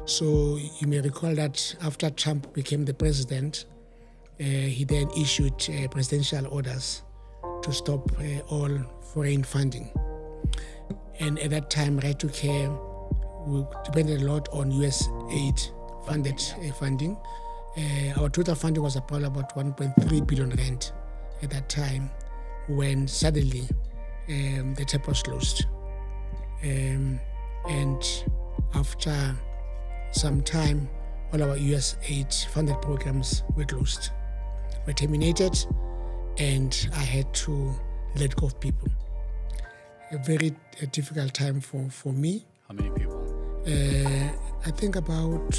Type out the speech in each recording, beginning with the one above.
So you may recall that after Trump became the president, he then issued presidential orders to stop all foreign funding. And at that time, Right to Care, we depended a lot on US aid funded funding. Our total funding was probably about 1.3 billion rand at that time, when suddenly the tap was closed. And after some time, all our US aid funded programs were closed, were terminated, and I had to let go of people. A very difficult time for me. How many people? I think about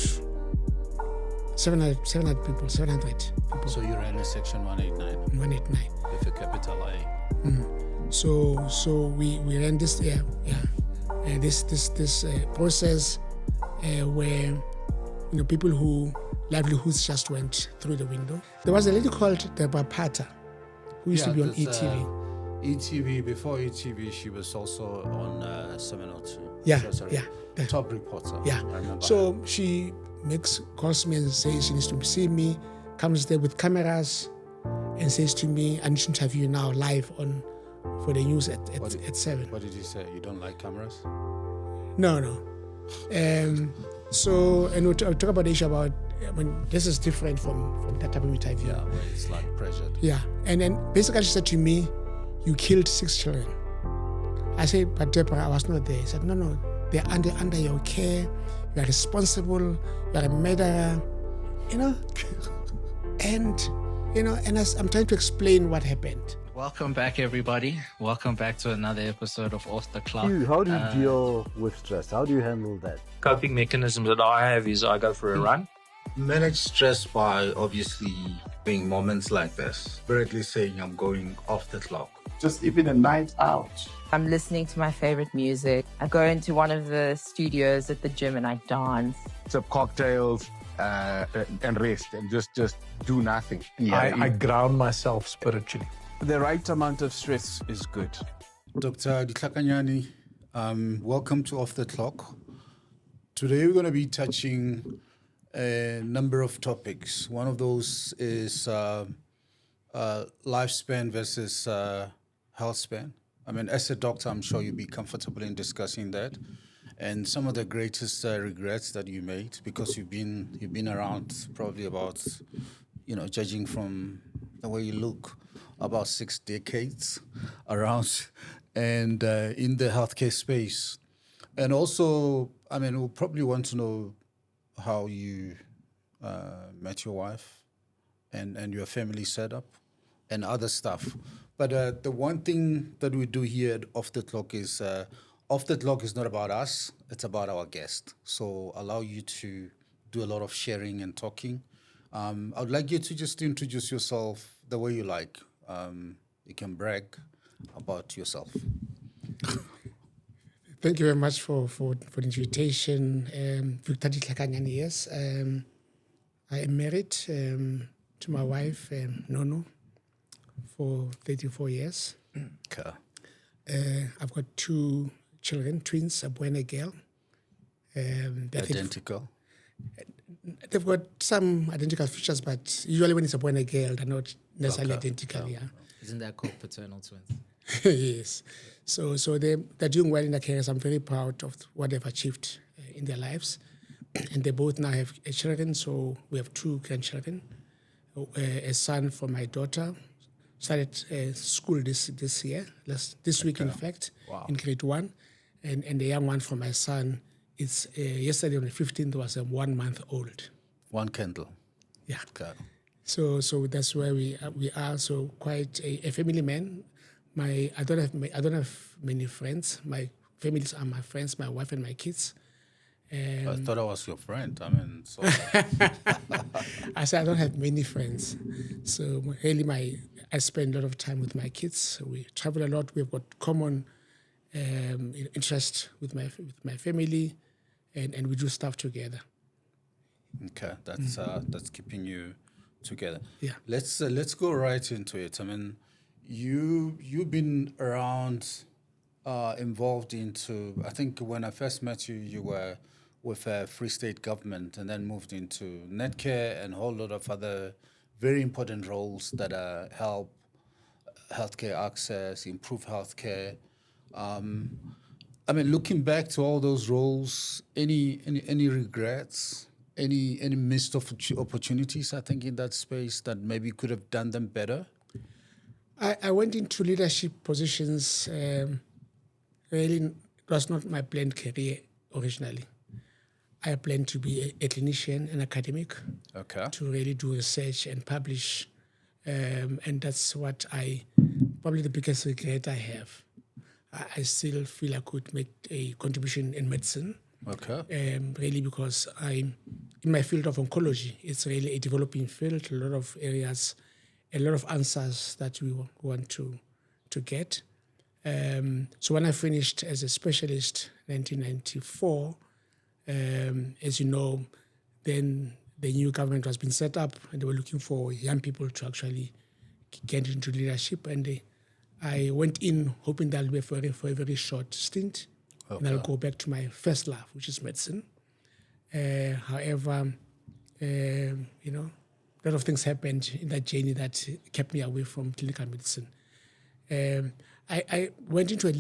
700 people. So you ran a Section 189 189. with a capital A. So we ran this this process where people who livelihoods just went through the window. There was a lady called Deborah Pater who used to be on ETV. ETV, before ETV, she was also on 702. Top reporter. Yeah. I remember. So she calls me and says she needs to see me, comes there with cameras and says to me, I need to interview you now live for the news at 7. What did you say? You don't like cameras? No. So, and we'll talk about the issue about, this is different from that type of interview. Yeah, where it's like pressured. Yeah. And then basically she said to me, you killed 6 children. I said, but Deborah, I was not there. She said, no, they're under your care. You are responsible. You are a murderer. And I'm trying to explain what happened. Welcome back, everybody. Welcome back to another episode of Off the Clock. How do you deal with stress? How do you handle that? Coping mechanisms that I have is I go for a run. Manage stress by obviously being moments like this. Directly saying I'm going off the clock. Just even a night out. I'm listening to my favorite music. I go into one of the studios at the gym and I dance. Some cocktails and rest and just do nothing. I ground myself spiritually. The right amount of stress is good. Dr. Litlhakanyane, welcome to Off the Clock. Today we're going to be touching a number of topics. One of those is lifespan versus health span. I mean, as a doctor, I'm sure you'll be comfortable in discussing that, and some of the greatest regrets that you made, because you've been around probably about, judging from the way you look, about 6 decades around, and in the healthcare space, and also, we'll probably want to know how you met your wife, and your family setup, and other stuff. But the one thing that we do here at Off the Clock is not about us, it's about our guest. So allow you to do a lot of sharing and talking. I would like you to just introduce yourself the way you like. You can brag about yourself. Thank you very much for the invitation. Victor Litlhakanyane, yes. I am married to my wife, Nono, for 34 years. Okay. I've got 2 children, twins, a boy and a girl. Identical? They've got some identical features, but usually when it's a boy and a girl, they're not necessarily identical. Yeah. Isn't that called paternal twins? Yes. So they're doing well in their careers. I'm very proud of what they've achieved in their lives. And they both now have children, so we have 2 grandchildren. A son for my daughter, started school this year, this week in fact, in grade 1. And the young one for my son, it's yesterday on the 15th was a 1 month old. 1 candle. Yeah. Okay. So that's where we are. So quite a family man. I don't have many friends. My families are my friends, my wife and my kids. I thought I was your friend. So I said I don't have many friends. So really I spend a lot of time with my kids. We travel a lot. We've got common interest with my family, and we do stuff together. Okay, that's keeping you together. Yeah. Let's go right into it. You've been around, involved into. I think when I first met you, you were with a Free State government and then moved into Netcare and a whole lot of other very important roles that help healthcare access, improve healthcare. I mean, looking back to all those roles, any regrets, any missed opportunities? I think in that space that maybe could have done them better. I went into leadership positions. Really, it was not my planned career originally. I planned to be a clinician, an academic, to really do research and publish, and that's what probably the biggest regret I have. I still feel I could make a contribution in medicine. Really, because I'm in my field of oncology. It's really a developing field, a lot of areas, a lot of answers that we want to get. So when I finished as a specialist in 1994, as you know, then the new government was being set up and they were looking for young people to actually get into leadership. And I went in hoping that I'll be for a very short stint. And I'll go back to my first love, which is medicine. However, a lot of things happened in that journey that kept me away from clinical medicine. I went into a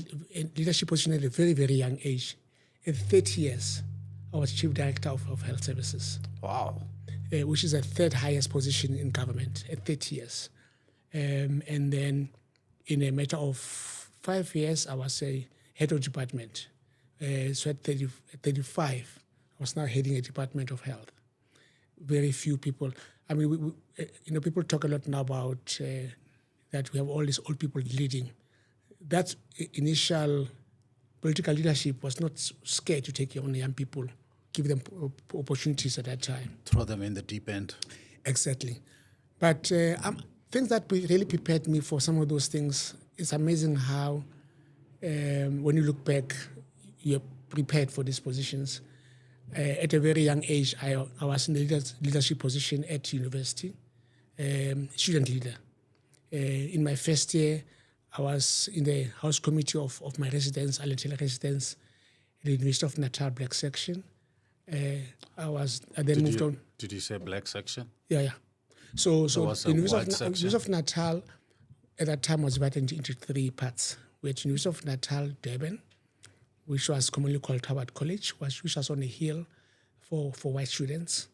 leadership position at a very, very young age. At 30 years, I was chief director of health services. Wow. Which is the third highest position in government at 30 years. And then in a matter of 5 years, I was a head of department. So at 35, I was now heading a department of health. Very few people. I mean, people talk a lot now about that we have all these old people leading. That initial political leadership was not scared to take on young people, give them opportunities at that time. Throw them in the deep end. Exactly. But things that really prepared me for some of those things, it's amazing how when you look back, you're prepared for these positions. At a very young age, I was in the leadership position at university, student leader. In my first year, I was in the house committee of my residence, Alentela residence, at the University of Natal Black Section. I then moved on. Did you say Black Section? Yeah. So was the a University of Natal at that time was divided into three parts. We had University of Natal, Durban, which was commonly called Howard College, which was on a hill for white students.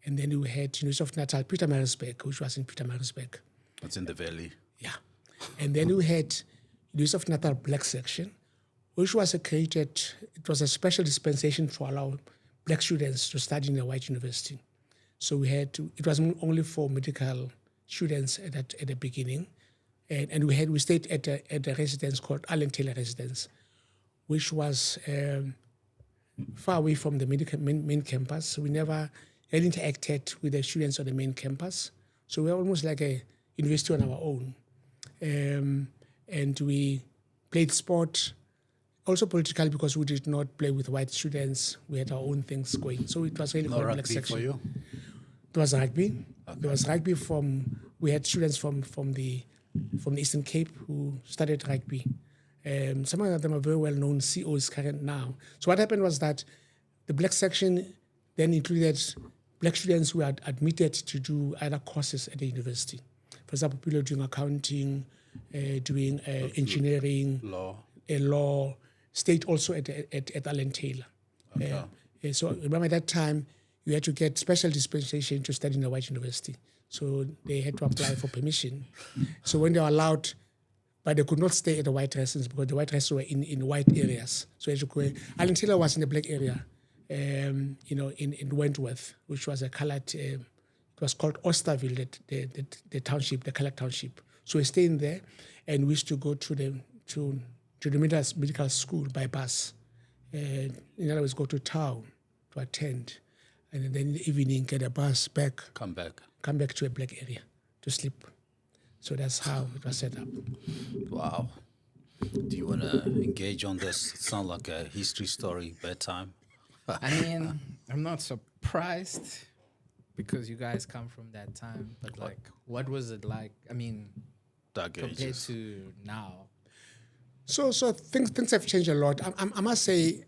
And then we had University of Natal, Pietermaritzburg, which was in Pietermaritzburg. That's in the valley. Yeah. And then we had University of Natal Black Section, which was created, it was a special dispensation to allow black students to study in a white university. So it was only for medical students at the beginning. And we stayed at a residence called Alentela Residence, which was far away from the main campus. We never had interacted with the students on the main campus. So we were almost like a university on our own. And we played sport, also politically, because we did not play with white students. We had our own things going. So it was really No called Black rugby Section. for you? There was rugby. Okay. There was rugby we had students from the Eastern Cape who studied rugby. Some of them are very well-known CEOs current now. So what happened was that the Black Section then included black students who had admitted to do other courses at the university. For example, people doing accounting, doing engineering, law, stayed also at Alentela. Okay. So remember at that time, you had to get special dispensation to study in a white university. So they had to apply for permission. So when they were allowed, but they could not stay at the white residence because the white residents were in white areas. So as you go, Alentela was in the black area, in Wentworth, which was a colored, it was called Osterville, the township, the colored township. So we stayed in there, and we used to go to the medical school by bus. In other words, go to town to attend, and then in the evening get a bus back. Come back to a black area to sleep. So that's how it was set up. Wow. Do you want to engage on this? It sounds like a history story, bedtime. I mean, I'm not surprised because you guys come from that time. But what was it like? I mean, compared to now. So things have changed a lot. I must say,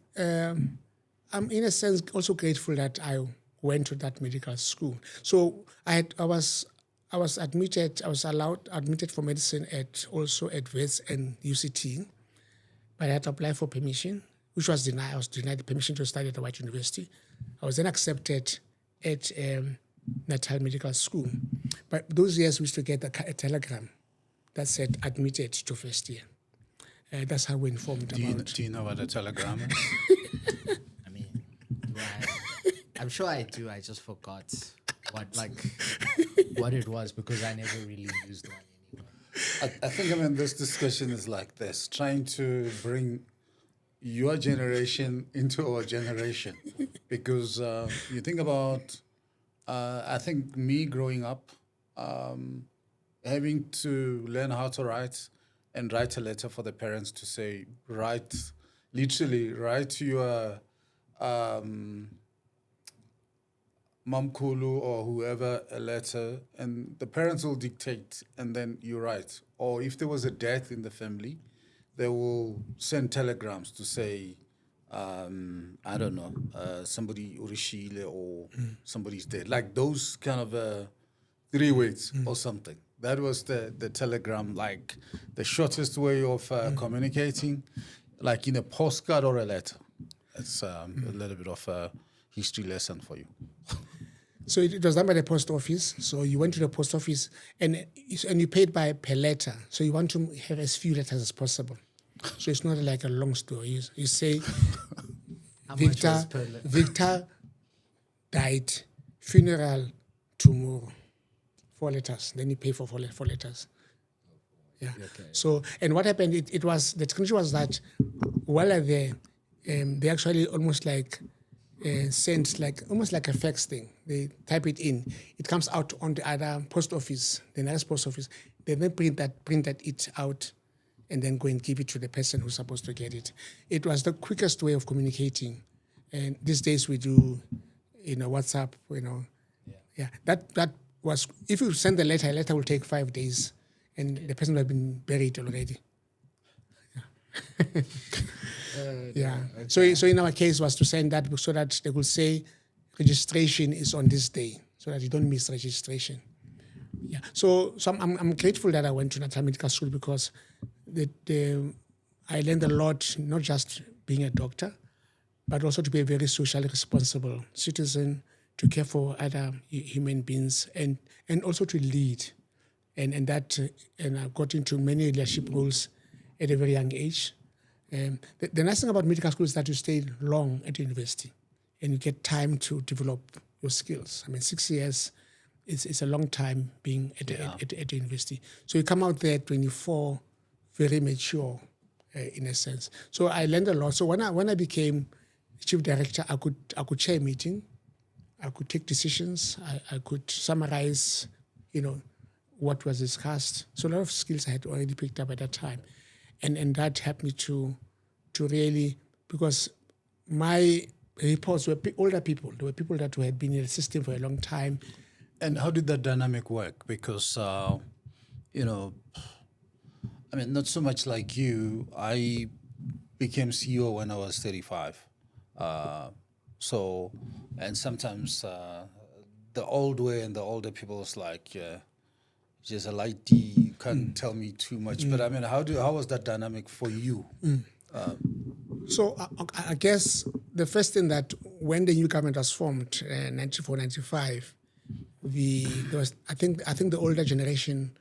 I'm in a sense also grateful that I went to that medical school. So I was admitted for medicine at Wits and UCT, but I had to apply for permission, which was denied. I was denied the permission to study at the White University. I was then accepted at Natal Medical School. But those years we used to get a telegram that said admitted to first year. That's how we informed Do you know what a telegram is? I mean, I'm sure I do. I just forgot what it was because I never really used one anymore. I think this discussion is like this, trying to bring your generation into our generation, because you think about, I think me growing up, having to learn how to write and write a letter for the parents to say, write to your Mamkulu or whoever a letter, and the parents will dictate and then you write. Or if there was a death in the family, they will send telegrams to say, I don't know, somebody urishile or somebody's dead. Like those kind of 3 weeks or something. That was the telegram, like the shortest way of communicating, like in a postcard or a letter. It's a little bit of a history lesson for you. So it was done by the post office. So you went to the post office and you paid per letter. So you want to have as few letters as possible. So it's not like a long story. You say, Victor died, funeral tomorrow. 4 letters. Then you pay for 4 letters. Yeah. Okay. So, and what happened, it was, the technology was that while they actually almost like sent almost like a fax thing. They type it in. It comes out on the other post office, the nearest post office. They then printed it out and then go and give it to the person who's supposed to get it. It was the quickest way of communicating. And these days we do, WhatsApp, Yeah. That was, if you send a letter will take 5 days and the person will have been buried already. Yeah. So in our case was to send that so that they could say registration is on this day, so that you don't miss registration. Yeah. So I'm grateful that I went to Natal Medical School because I learned a lot, not just being a doctor, but also to be a very socially responsible citizen, to care for other human beings, and also to lead, and I got into many leadership roles at a very young age. The nice thing about medical school is that you stay long at the university and you get time to develop your skills. 6 years is a long time being at the university. So you come out there at 24, very mature in a sense. So I learned a lot. So when I became chief director, I could chair a meeting, I could take decisions, I could summarize, what was discussed. So a lot of skills I had already picked up at that time. And that helped me to really, because my reports were older people. There were people that had been in the system for a long time. And how did that dynamic work? Because, not so much like you. I became CEO when I was 35. And sometimes the old way and the older people was like, just a light D, you can't tell me too much. But how was that dynamic for you? So I guess the first thing that when the new government was formed, 94, 95, I think the older generation,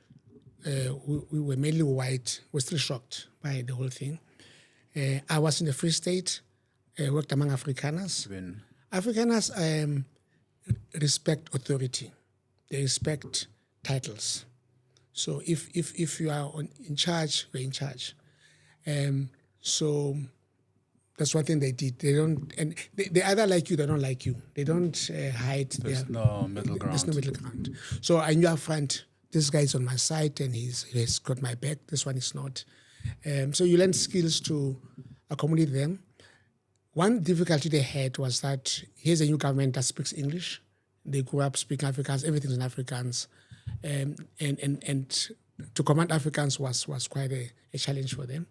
we were mainly white, were still shocked by the whole thing. I was in the Free State, worked among Afrikaners. Afrikaners respect authority. They respect titles. So if you are in charge, you're in charge. So that's one thing they did. They don't, and they either like you, they don't like you. They don't hide. There's no middle ground. There's no middle ground. So I knew up front, this guy is on my side and he's got my back. This one is not. So you learn skills to accommodate them. One difficulty they had was that here's a new government that speaks English. They grew up speaking Afrikaans. Everything's in Afrikaans. And to command Afrikaans was quite a challenge for them.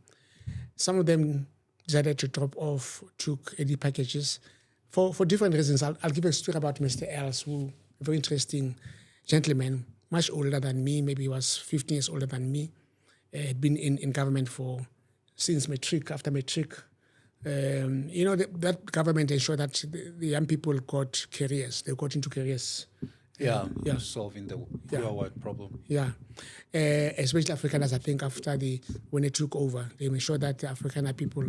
Some of them decided to drop off, took AD packages. for different reasons. I'll give a story about Mr. Els, who a very interesting gentleman, much older than me. Maybe he was 15 years older than me. Had been in government since matric, after matric. That government ensured that the young people got careers. They got into careers. Solving the poor-white problem. Yeah, especially Afrikaners. I think when they took over, they made sure that the Afrikaner people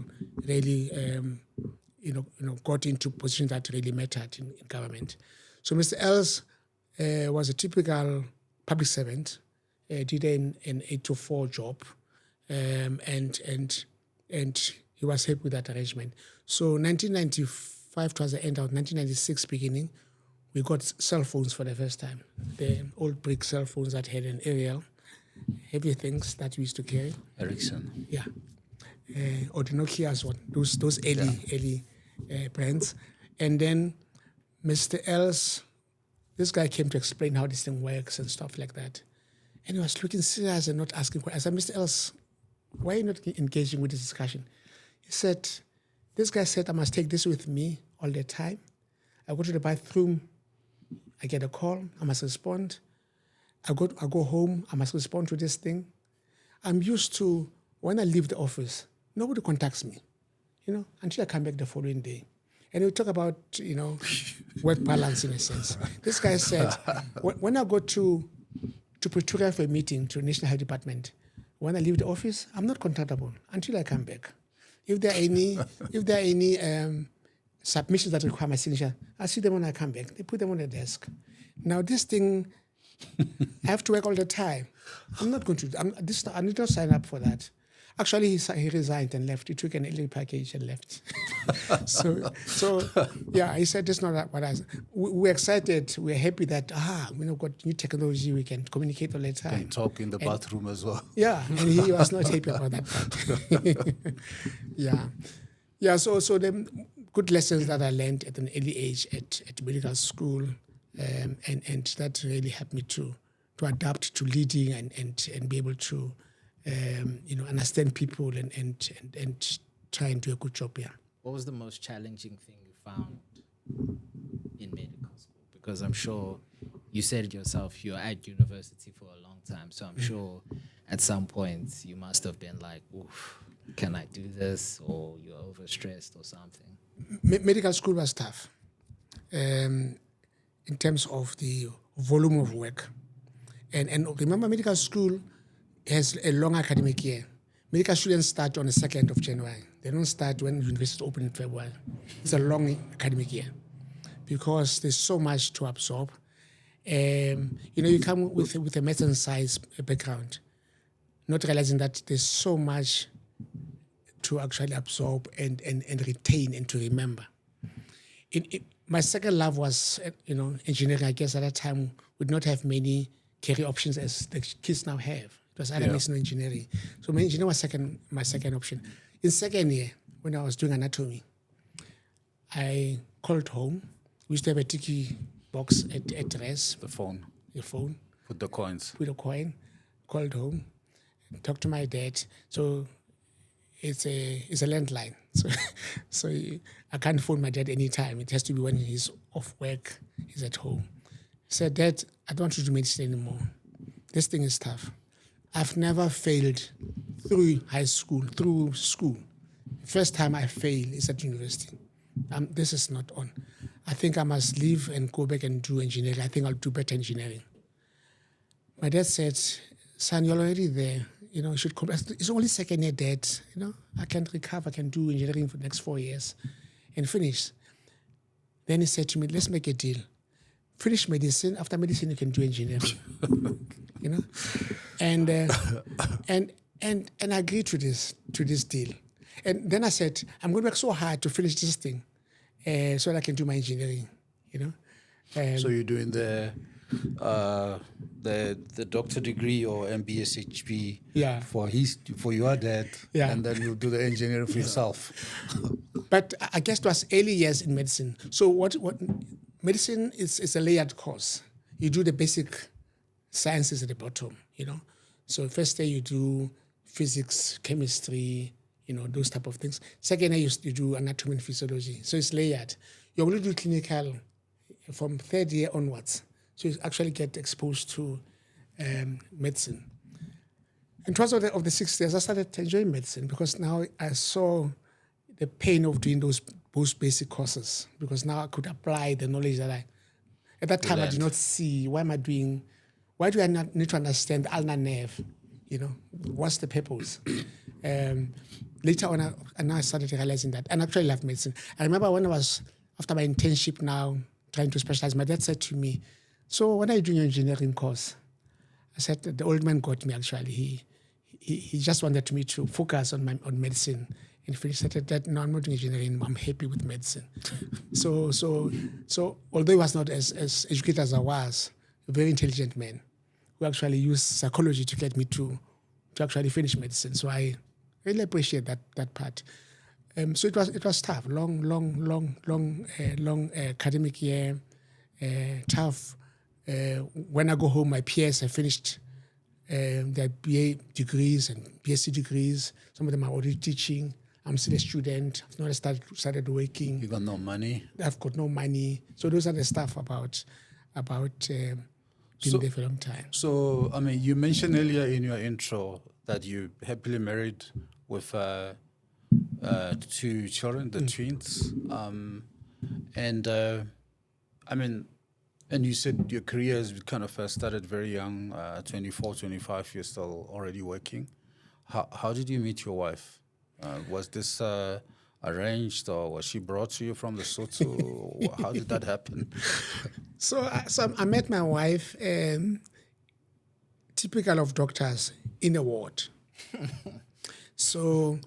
really, got into positions that really mattered in government. So Mr. Els was a typical public servant. Did an 8-to-4 job, and he was happy with that arrangement. So 1995 towards the end of 1996 beginning, we got cell phones for the first time. The old brick cell phones that had an aerial, heavy things that we used to carry. Ericsson. Yeah. Or the Nokia's one, those early brands. And then Mr. Els, this guy came to explain how this thing works and stuff like that. And he was looking serious and not asking questions. I said, Mr. Els, why are you not engaging with this discussion? He said, this guy said I must take this with me all the time. I go to the bathroom, I get a call, I must respond. I go home, I must respond to this thing. I'm used to, when I leave the office, nobody contacts me, until I come back the following day. And we talk about, work balance in a sense. This guy said, when I go to Pretoria for a meeting to the National Health Department, when I leave the office, I'm not contactable until I come back. If there are any submissions that require my signature, I see them when I come back. They put them on the desk. Now this thing, I have to work all the time. I'm not going to. I need not sign up for that. Actually, he resigned and left. He took an early package and left. so yeah, he said, "That's not what I." We're excited. We're happy that we've got new technology. We can communicate all the time. And talk in the bathroom as well. Yeah, and he was not happy about that part. yeah. So the good lessons that I learned at an early age at medical school, and that really helped me to adapt to leading and be able to. Understand people and try and do a good job. Yeah. What was the most challenging thing you found in medical school? Because I'm sure you said it yourself, you're at university for a long time. So I'm sure at some point you must have been like, oof, can I do this? Or you're overstressed or something. Medical school was tough in terms of the volume of work. And remember, medical school has a long academic year. Medical students start on the 2nd of January. They don't start when universities open in February. It's a long academic year because there's so much to absorb. You come with a medicine science background, not realizing that there's so much to actually absorb and retain and to remember. My second love was, engineering. I guess at that time we did not have many career options as the kids now have. It was either medicine or engineering. So my engineering was my second option. In second year, when I was doing anatomy, I called home. We used to have a tiki box at rest. The phone. Your phone. With the coins. With a coin. Called home. Talked to my dad. So it's a landline. So I can't phone my dad anytime. It has to be when he's off work, he's at home. He said, Dad, I don't want to do medicine anymore. This thing is tough. I've never failed through school. First time I fail is at university. This is not on. I think I must leave and go back and do engineering. I think I'll do better engineering. My dad said, son, you're already there. You should come. It's only second year, Dad. I can recover. I can do engineering for the next 4 years and finish. Then he said to me, let's make a deal. Finish medicine. After medicine, you can do engineering. And I agreed to this deal. And then I said, I'm going to work so hard to finish this thing so that I can do my engineering, So you're doing the doctor degree or MBSHP for your dad, and then you do the engineering for yourself. But I guess it was early years in medicine. So what medicine is a layered course. You do the basic sciences at the bottom, So first year you do physics, chemistry, those type of things. Second year you do anatomy and physiology. So it's layered. you only do clinical from third year onwards. So you actually get exposed to medicine. And towards of the 6 years, I started enjoying medicine because now I saw the pain of doing those basic courses, because now I could apply the knowledge that at that time I did not see. Why do I not need to understand the ulnar nerve? What's the purpose? Later on, I started realizing that, and actually love medicine. I remember when I was, after my internship now, trying to specialize, my dad said to me, so when are you doing your engineering course? I said, the old man got me actually. He just wanted me to focus on medicine. And he said that, no, I'm not doing engineering, I'm happy with medicine. So although he was not as educated as I was, a very intelligent man who actually used psychology to get me to actually finish medicine. So I really appreciate that part. So it was tough, long academic year, tough. When I go home, my peers have finished their BA degrees and BSc degrees. Some of them are already teaching. I'm still a student. I've not started working. You got no money. I've got no money. So those are the stuff about being there for a long time. So, I mean, you mentioned earlier in your intro that you happily married with 2 children, the twins. And you said your career has kind of started very young, 24, 25, you're still already working. How did you meet your wife? Was this arranged, or was she brought to you from the Lesotho? How did that happen? So I met my wife, typical of doctors, in a ward. So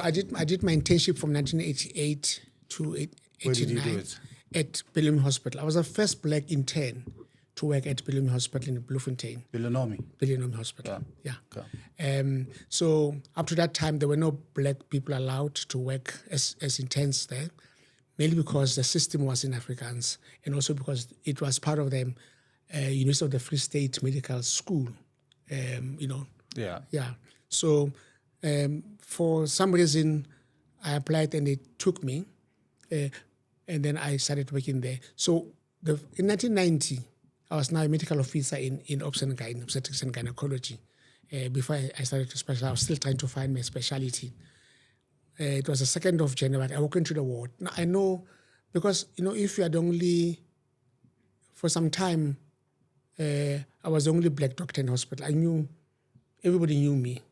I did my internship from 1988 to 89. Where did you do it? At Belumi Hospital. I was the first black intern to work at Belumi Hospital in Bloemfontein. Belumi Hospital, yeah. Okay. So up to that time, there were no black people allowed to work as interns there, mainly because the system was in Afrikaans, and also because it was part of the University of the Free State Medical School, Yeah. Yeah. So for some reason, I applied and they took me, and then I started working there. So in 1990, I was now a medical officer in obstetrics and gynecology. Before I started to specialize, I was still trying to find my specialty. It was the 2nd of January. I walked into the ward. Now, I know, because, if you are the only, for some time, I was the only black doctor in the hospital. Everybody knew me.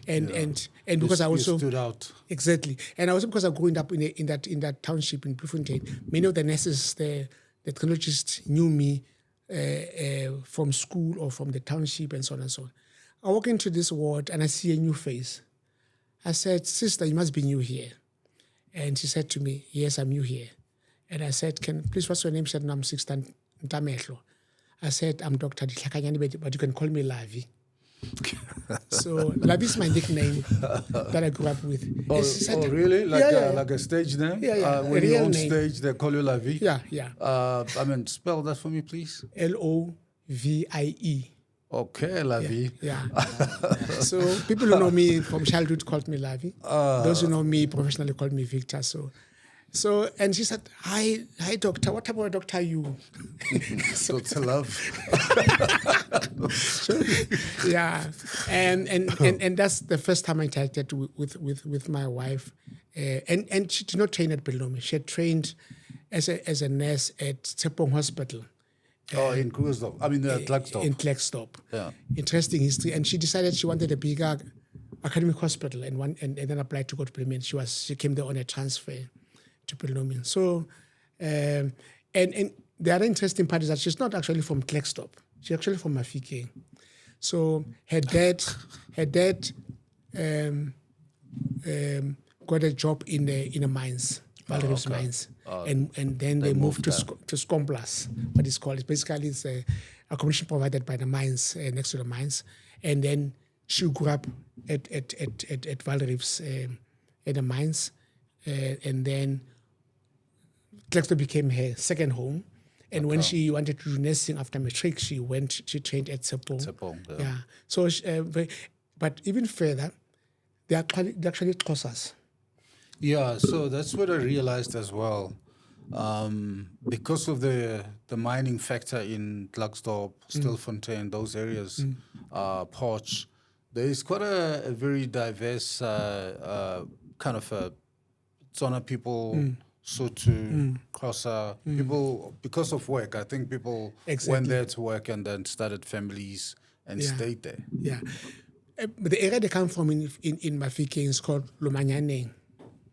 And because I also stood out. Exactly. And also because I growing up in that township in Bloemfontein, many of the nurses, the technologists knew me from school or from the township and so on and so on. I walk into this ward and I see a new face. I said, "Sister, you must be new here." And she said to me, "Yes, I'm new here." And I said, "Please, what's your name?" She said, "No, I'm Sister Ntamehlo." I said, "I'm Dr. Litlhakanyane, but you can call me Lavi." So Lavi is my nickname that I grew up with. Really? Like a stage name? Yeah. When you're on stage, they call you Lavi? Yeah. Spell that for me, please. Lovie. Okay, Lavi. Yeah. So people who know me from childhood called me Lavi. Those who know me professionally called me Victor. So, and she said, hi, doctor. What type of a doctor are you? Dr. Love. Yeah. And that's the first time I interacted with my wife. And she did not train at Belumi. She had trained as a nurse at Tshepong Hospital. In Krugersdorp. Klerksdorp. In Klerksdorp. Yeah. Interesting history. And she decided she wanted a bigger academic hospital and then applied to go to Belumi. And she came there on a transfer to Belumi. So, and the other interesting part is that she's not actually from Klerksdorp. She's actually from Mafike. So her dad got a job in the mines, Valriv's mines. And then they moved to Skomplas, what it's called. It's a accommodation provided by the mines, next to the mines. And then she grew up at Valriv's at the mines. And then Klerksdorp became her second home. And when she wanted to do nursing after matric, she trained at Tshepong. Yeah. So, but even further, they actually Xhosas. Yeah, so that's what I realized as well. Because of the mining factor in Klerksdorp, Stilfontein, those areas, Potch, there is quite a very diverse kind of a Tswana people, Sotho, Xhosa, people, because of work. I think people went there to work and then started families and stayed there. Yeah. But the area they come from in Mafeking is called Litlhakanyane,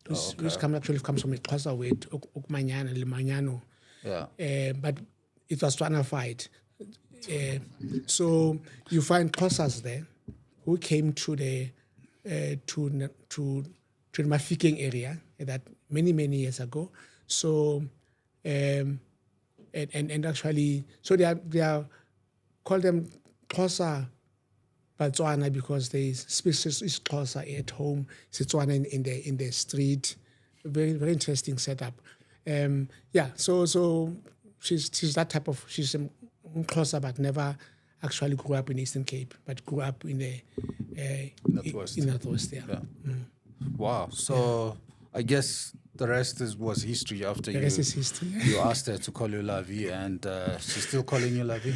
which comes from a Xhosa word, Ukumanyana, Limanyano. Yeah. But it was Tswanified. So you find Xhosas there who came to the Mafeking area that many years ago. So and actually, so they are call them Xhosa Batswana because they speak is Xhosa at home, Setswana in the street. Very interesting setup. So she's that type of, she's Xhosa but never actually grew up in Eastern Cape, but grew up in the Northwest. in Northwest. Yeah. Wow. So I guess the rest was history. After the rest is history. You asked her to call you Lavi, and she's still calling you Lavi.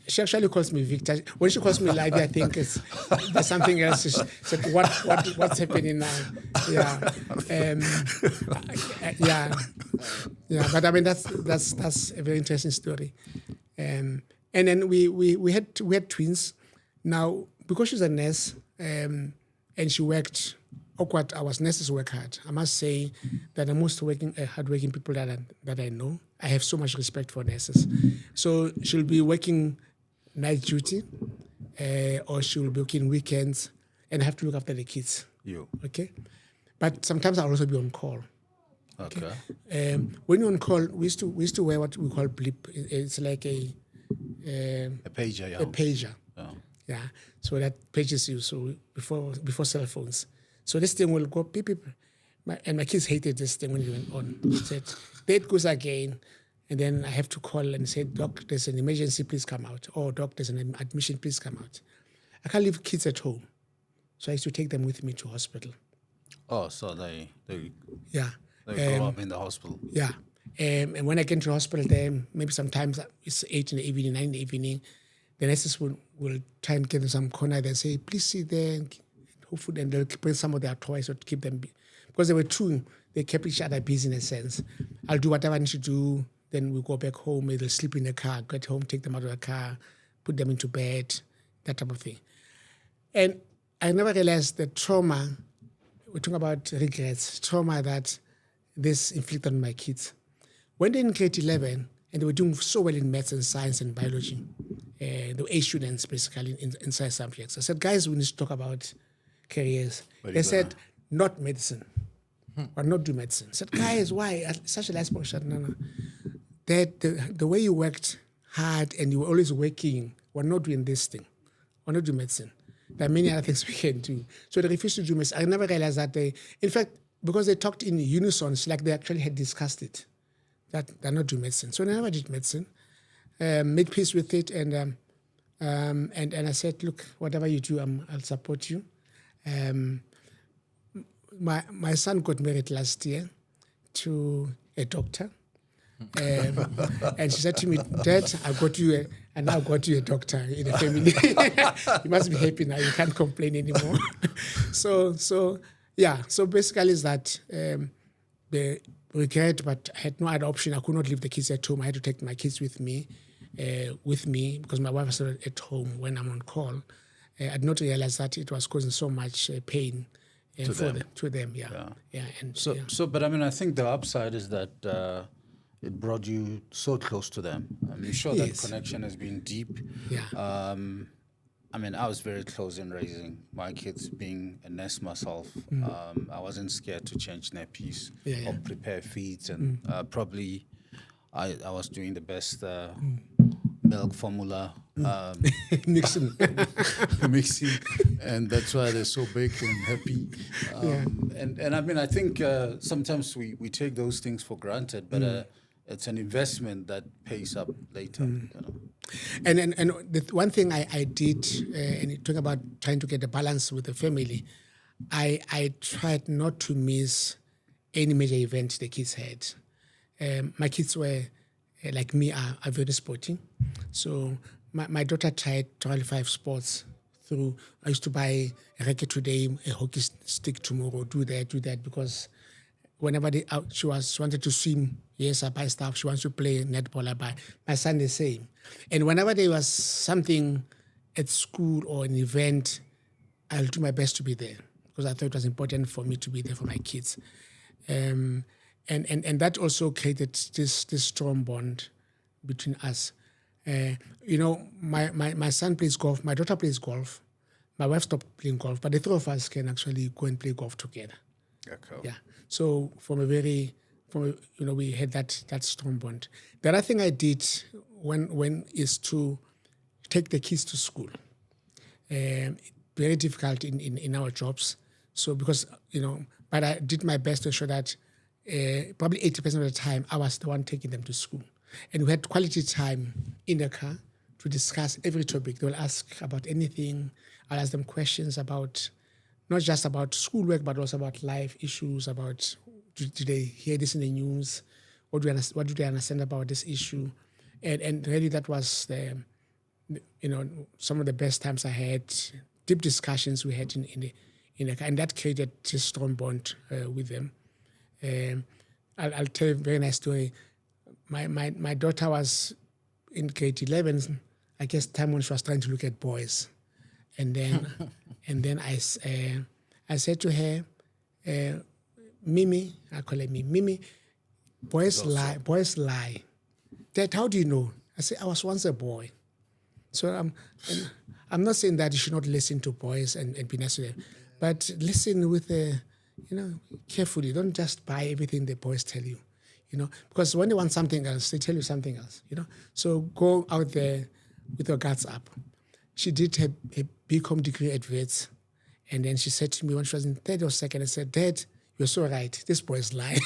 She actually calls me Victor. When she calls me Lavi, I think there's something else. She said, what's happening now? Yeah. Yeah. But I mean, that's a very interesting story. And then we had twins. Now, because she's a nurse, and she worked awkward hours, nurses work hard. I must say that the most hardworking people that I know, I have so much respect for nurses. So she'll be working night duty, or she'll be working weekends, and have to look after the kids. Okay? But sometimes I'll also be on call. Okay. When you're on call, we used to wear what we call blip. It's like a pager. Yeah. A pager. Yeah. Yeah. So that pages you. So before cell phones. So this thing will go beep beep. And my kids hated this thing when it went on. They said, there it goes again. And then I have to call and say, Doc, there's an emergency, please come out. Or Doc, there's an admission, please come out. I can't leave kids at home. So I used to take them with me to hospital. Oh, so they grow up in the hospital. Yeah. And when I get to the hospital there, maybe sometimes it's 8 in the evening, 9 in the evening, the nurses will try and get them some corner. They say, please sit there and hopefully, and they'll bring some of their toys to keep them, because they were true. They kept each other busy in a sense. I'll do whatever I need to do. Then we go back home. They'll sleep in the car, get home, take them out of the car, put them into bed, that type of thing. And I never realized the trauma, we're talking about regrets, trauma that this inflicted on my kids. When they're in grade 11, and they were doing so well in maths and science and biology, they were A students basically in science subjects. I said, guys, we need to talk about careers. They said, not medicine. Or not do medicine. I said, guys, why? Such a last portion. No. The way you worked hard and you were always working, we're not doing this thing. We're not doing medicine. There are many other things we can do. So they refused to do medicine. I never realized that in fact, because they talked in unison, it's like they actually had discussed it, that they're not doing medicine. So they never did medicine, made peace with it, and I said, look, whatever you do, I'll support you. My son got married last year to a doctor. And she said to me, Dad, I got you a doctor in the family. You must be happy now. You can't complain anymore. So basically is that the regret, but I had no other option. I could not leave the kids at home. I had to take my kids with me because my wife was at home when I'm on call. I did not realize that it was causing so much pain to them. But I mean, I think the upside is that it brought you so close to them. I'm sure that connection has been deep. Yeah. I mean, I was very close in raising my kids, being a nurse myself. I wasn't scared to change nappies or prepare feeds, and probably I was doing the best milk formula mixing, and that's why they're so big and happy. And I mean, I think sometimes we take those things for granted, but it's an investment that pays up later. You know? And the one thing I did, and talking about trying to get a balance with the family, I tried not to miss any major event the kids had. My kids were, like me, are very sporting. So my daughter tried 25 sports through. I used to buy a racket today, a hockey stick tomorrow, do that, because whenever she wanted to swim, yes, I buy stuff. She wants to play netball, I buy. My son the same. And whenever there was something at school or an event, I'll do my best to be there because I thought it was important for me to be there for my kids. And that also created this strong bond between us. My son plays golf, my daughter plays golf, my wife stopped playing golf, but the three of us can actually go and play golf together. Yeah, cool. Yeah. So we had that strong bond. The other thing I did when is to take the kids to school. Very difficult in our jobs. So because, but I did my best to ensure that probably 80% of the time I was the one taking them to school. And we had quality time in the car to discuss every topic. They will ask about anything. I'll ask them questions about, not just about schoolwork, but also about life issues, about did they hear this in the news? What do they understand about this issue? And really that was some of the best times I had, deep discussions we had in the car, and that created this strong bond with them. I'll tell you a very nice story. My daughter was in grade 11, I guess, time when she was trying to look at boys, and then I said to her, Mimi, I call her Mimi, boys lie. Dad, how do you know? I said, I was once a boy. So I'm not saying that you should not listen to boys and be nice to them, but listen with carefully. Don't just buy everything the boys tell you, because when they want something else, they tell you something else, So go out there with your guards up. She did her BCom degree at Wits, and then she said to me when she was in third or second, I said, Dad, you're so right. This boy is lying.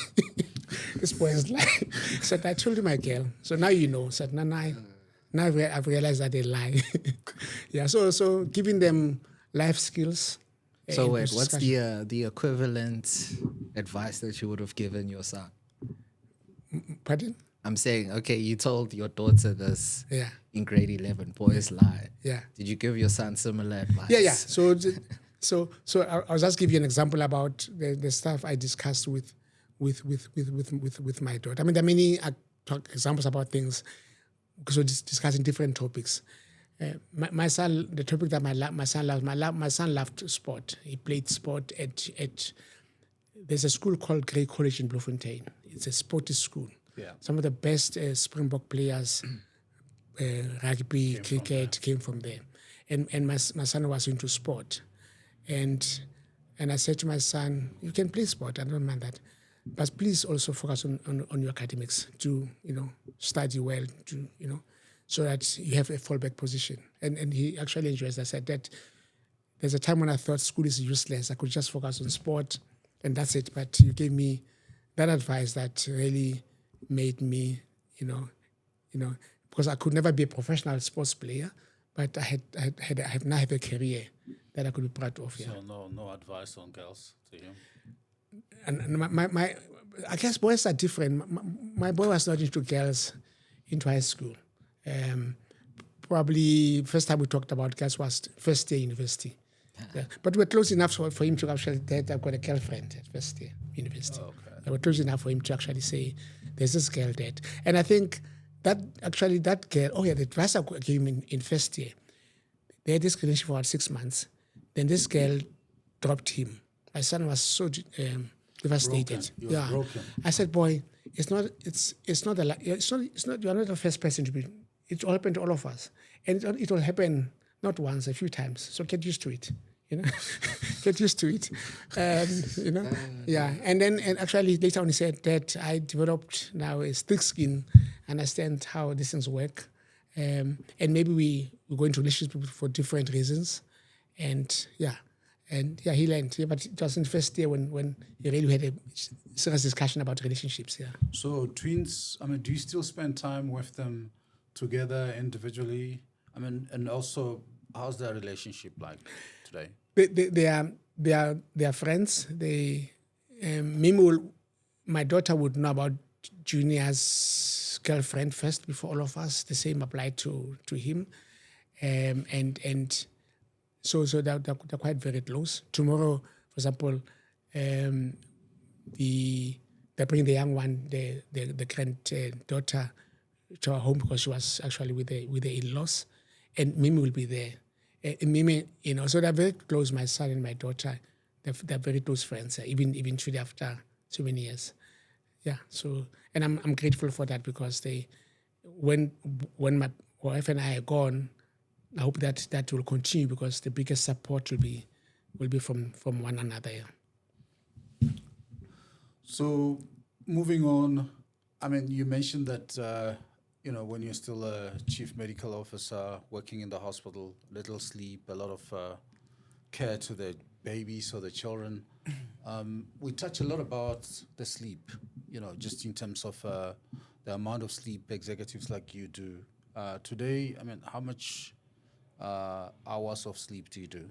This boy is lying. I said, I told you, my girl. So now you know. I said, no. Now I've realized that they lie. Yeah, so giving them life skills. So wait, what's the equivalent advice that you would have given your son? Pardon? I'm saying, okay, you told your daughter this in grade 11, boys lie. Yeah. Did you give your son similar advice? Yeah. So I'll just give you an example about the stuff I discussed with my daughter. I mean, there are many examples about things because we're discussing different topics. My son, the topic that my son loves, my son loved sport. He played sport at there's a school called Grey College in Bloemfontein. It's a sporty school. Yeah. Some of the best Springbok players, rugby, cricket, came from there. And my son was into sport. And I said to my son, you can play sport, I don't mind that. But please also focus on your academics to, study well, to, so that you have a fallback position. And he actually enjoys that. I said that there's a time when I thought school is useless. I could just focus on sport and that's it. But you gave me that advice that really made me, because I could never be a professional sports player, but I have now have a career that I could be proud of. Yeah. So no advice on girls to you? And my I guess boys are different. My boy was not into girls into high school. Probably first time we talked about girls was first year university. Yeah. But we're close enough for him to actually that I've got a girlfriend at first year university. Oh, okay. We're close enough for him to actually say, there's this girl that. And I think that girl, the advice I gave him in first year, they had this relationship for about 6 months. Then this girl dropped him. My son was so devastated. Broken. I said, boy, you're not the first person to be. It will happen to all of us, and it will happen not once, a few times. So get used to it. Get used to it. Yeah. And actually later on he said that I developed now a thick skin, understand how these things work, and maybe we go into relationships for different reasons, and he learned. Yeah, but it was in the first year when he really had a serious discussion about relationships. Yeah. So twins, do you still spend time with them together individually? And also, how's their relationship like today? they are friends. Mimi my daughter would know about Junior's girlfriend first before all of us. The same applied to him, and so they're quite very close. Tomorrow, for example, they bring the young one, the granddaughter, to our home because she was actually with the in-laws, and Mimi will be there. Mimi, so they're very close. My son and my daughter, they're very close friends. Even truly after so many years, yeah. So, and I'm grateful for that because when my wife and I are gone, I hope that will continue because the biggest support will be from one another. Yeah. So, moving on, I mean, you mentioned that, when you're still a chief medical officer working in the hospital, little sleep, a lot of care to the babies or the children. We touch a lot about the sleep, just in terms of the amount of sleep executives like you do. Today, I mean, how much hours of sleep do you do?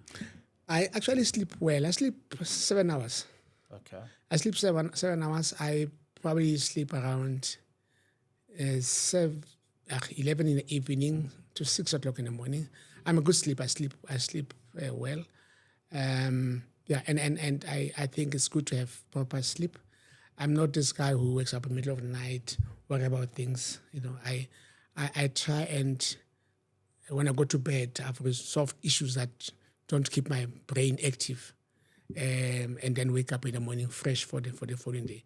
I actually sleep well. I sleep 7 hours. Okay. I sleep 7 hours. I probably sleep around 11 in the evening to 6 o'clock in the morning. I'm a good sleeper. I sleep well. Yeah, and I think it's good to have proper sleep. I'm not this guy who wakes up in the middle of the night, worry about things. I try, and when I go to bed, I've resolved issues that don't keep my brain active, and then wake up in the morning fresh for the following day.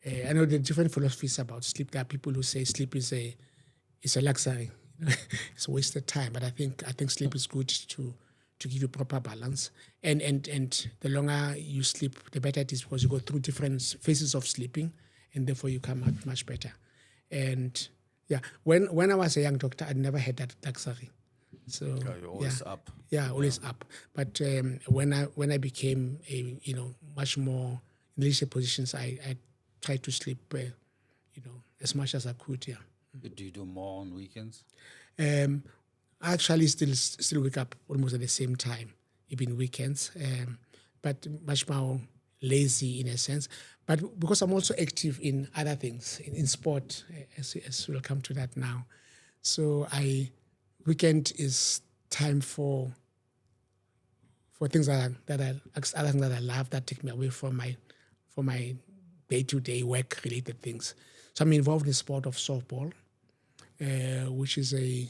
I know there are different philosophies about sleep. There are people who say sleep is a luxury, it's a wasted time. But I think sleep is good to give you proper balance. And the longer you sleep, the better it is because you go through different phases of sleeping, and therefore you come out much better. And yeah, when I was a young doctor, I never had that luxury. So you're always up. Yeah, always up. But when I became much more in leadership positions, I tried to sleep, as much as I could. Yeah. Do you do more on weekends? I actually still wake up almost at the same time, even weekends, but much more lazy in a sense. But because I'm also active in other things, in sport, as we'll come to that now. So weekend is time for things other things that I love, that take me away from my day-to-day work-related things. So I'm involved in the sport of softball, which is an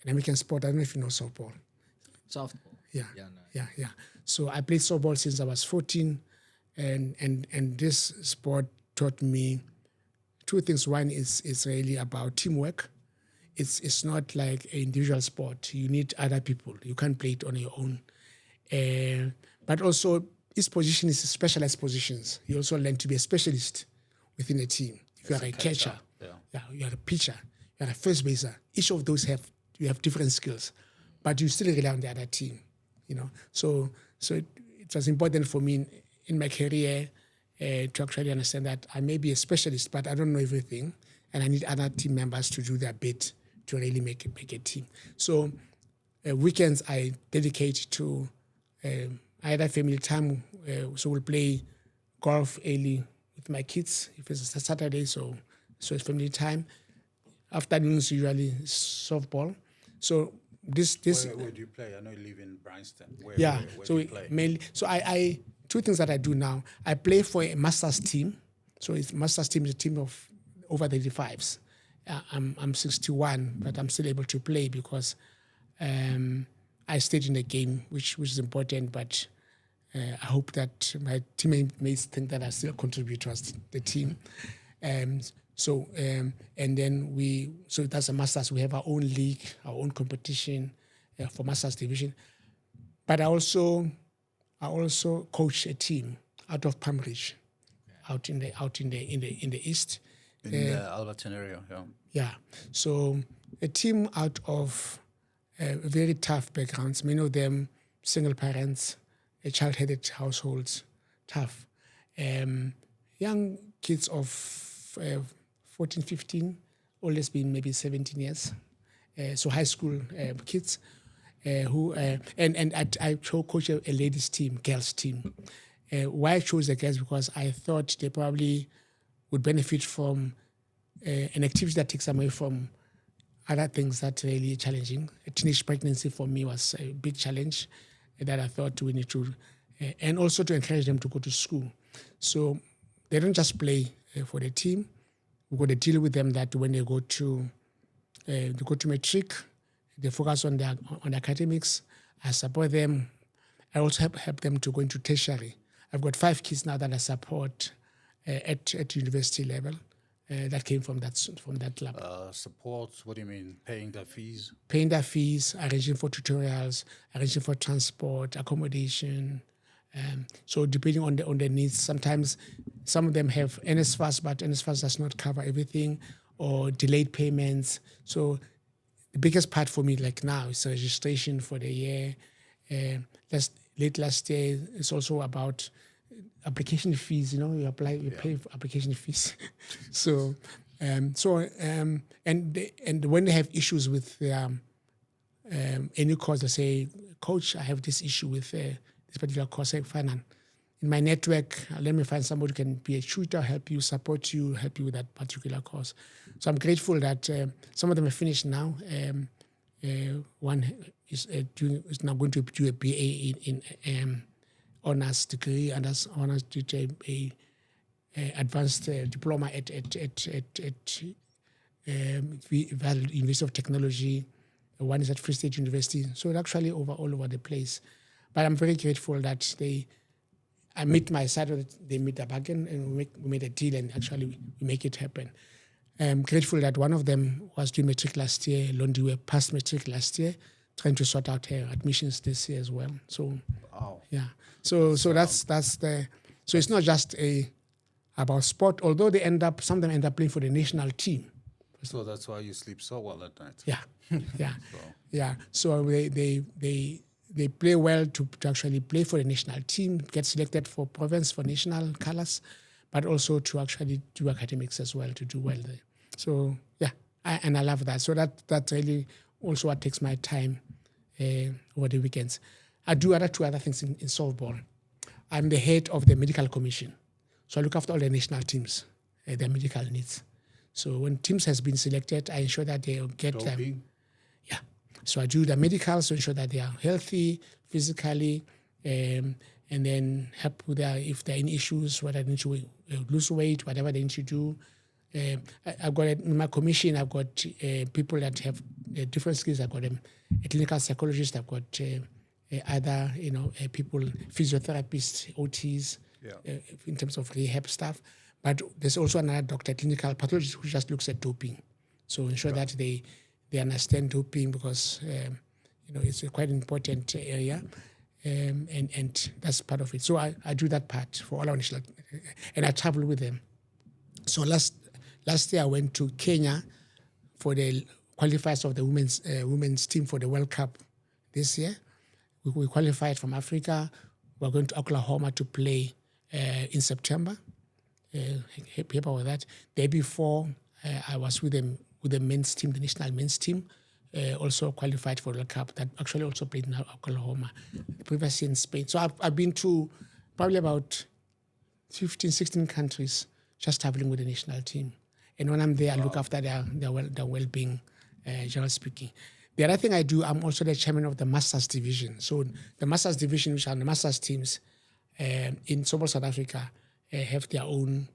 American sport. I don't know if you know softball. Softball. Yeah. Yeah. Yeah. So I played softball since I was 14, and this sport taught me two things. One is really about teamwork. It's not like an individual sport. You need other people. You can't play it on your own. But also, each position is specialized positions. You also learn to be a specialist within a team. If you are a catcher, you are a pitcher, you are a first baser. Each of those you have different skills, but you still rely on the other team. So it was important for me in my career to actually understand that I may be a specialist, but I don't know everything, and I need other team members to do their bit to really make a team. So weekends I dedicate to either family time, so we'll play golf early with my kids if it's a Saturday, so it's family time. Afternoons usually softball. So this where do you play? I know you live in Bryanston. Where so do you play? mainly, so I two things that I do now. I play for a masters team. So it's masters team is a team of over 35s. I'm 61, but I'm still able to play because I stayed in the game, which is important. But I hope that my teammates think that I still contribute towards the team. And then so that's a masters. We have our own league, our own competition for masters division. But I also coach a team out of Palm Ridge, out in the east. In the Alberton area, yeah. Yeah. So a team out of very tough backgrounds. Many of them single parents, child-headed households, tough. Young kids of 14, 15, oldest being maybe 17 years. So high school kids. I coach a ladies team, girls team. Why I chose the girls because I thought they probably would benefit from an activity that takes them away from other things that are really challenging. A teenage pregnancy for me was a big challenge that I thought we need to, and also to encourage them to go to school. So they don't just play for the team. We've got to deal with them that when they go to matric, they focus on their academics. I support them. I also help them to go into tertiary. I've got 5 kids now that I support at university level. That came from that lab. Support, what do you mean? Paying their fees? Paying their fees, arranging for tutorials, arranging for transport, accommodation. So depending on the needs, sometimes some of them have NSFAS, but NSFAS does not cover everything, or delayed payments. So the biggest part for me like now is registration for the year. Late last year, it's also about application fees. You apply, you pay for application fees. So and when they have issues with any course, they say, "Coach, I have this issue with this particular course. I find in my network, let me find somebody who can be a tutor, help you, support you, help you with that particular course." So I'm grateful that some of them are finished now. One is now going to do a BA in honors degree, and that's honors to a advanced diploma at University of Technology. One is at Free State University. So it's actually all over the place. But I'm very grateful that I meet my side, they meet the bargain, and we made a deal, and actually we make it happen. I'm grateful that one of them was doing matric last year. Londiwe passed matric last year, trying to sort out her admissions this year as well. So, yeah. So that's the. So it's not just about sport, although some of them end up playing for the national team. So that's why you sleep so well at night. Yeah. So they play well to actually play for the national team, get selected for province, for national colors, but also to actually do academics as well, to do well there. So yeah, I love that. So that really also what takes my time over the weekends. I do two other things in softball. I'm the head of the medical commission. So I look after all the national teams, their medical needs. So when teams has been selected, I ensure that they get them. Yeah. So I do the medicals to ensure that they are healthy physically, and then help with if there are any issues, whether they need to lose weight, whatever they need to do. I've got in my commission, I've got people that have different skills. I've got a clinical psychologist. I've got other, people, physiotherapists, OTs, in terms of rehab stuff. But there's also another doctor, clinical pathologist, who just looks at doping. So ensure that they understand doping because, it's a quite important area. And that's part of it. So I do that part for all our national, and I travel with them. So last year I went to Kenya for the qualifiers of the women's team for the World Cup this year. We qualified from Africa. We're going to Oklahoma to play in September. Happy about that. The day before, I was with the men's team, the national men's team, also qualified for the World Cup that actually also played in Oklahoma, the previous year in Spain. So I've been to probably about 15, 16 countries just traveling with the national team. And when I'm there, I look after their well-being, generally speaking. The other thing I do, I'm also the chairman of the Masters Division. So the Masters Division, which are the Masters teams in South Africa, have their own,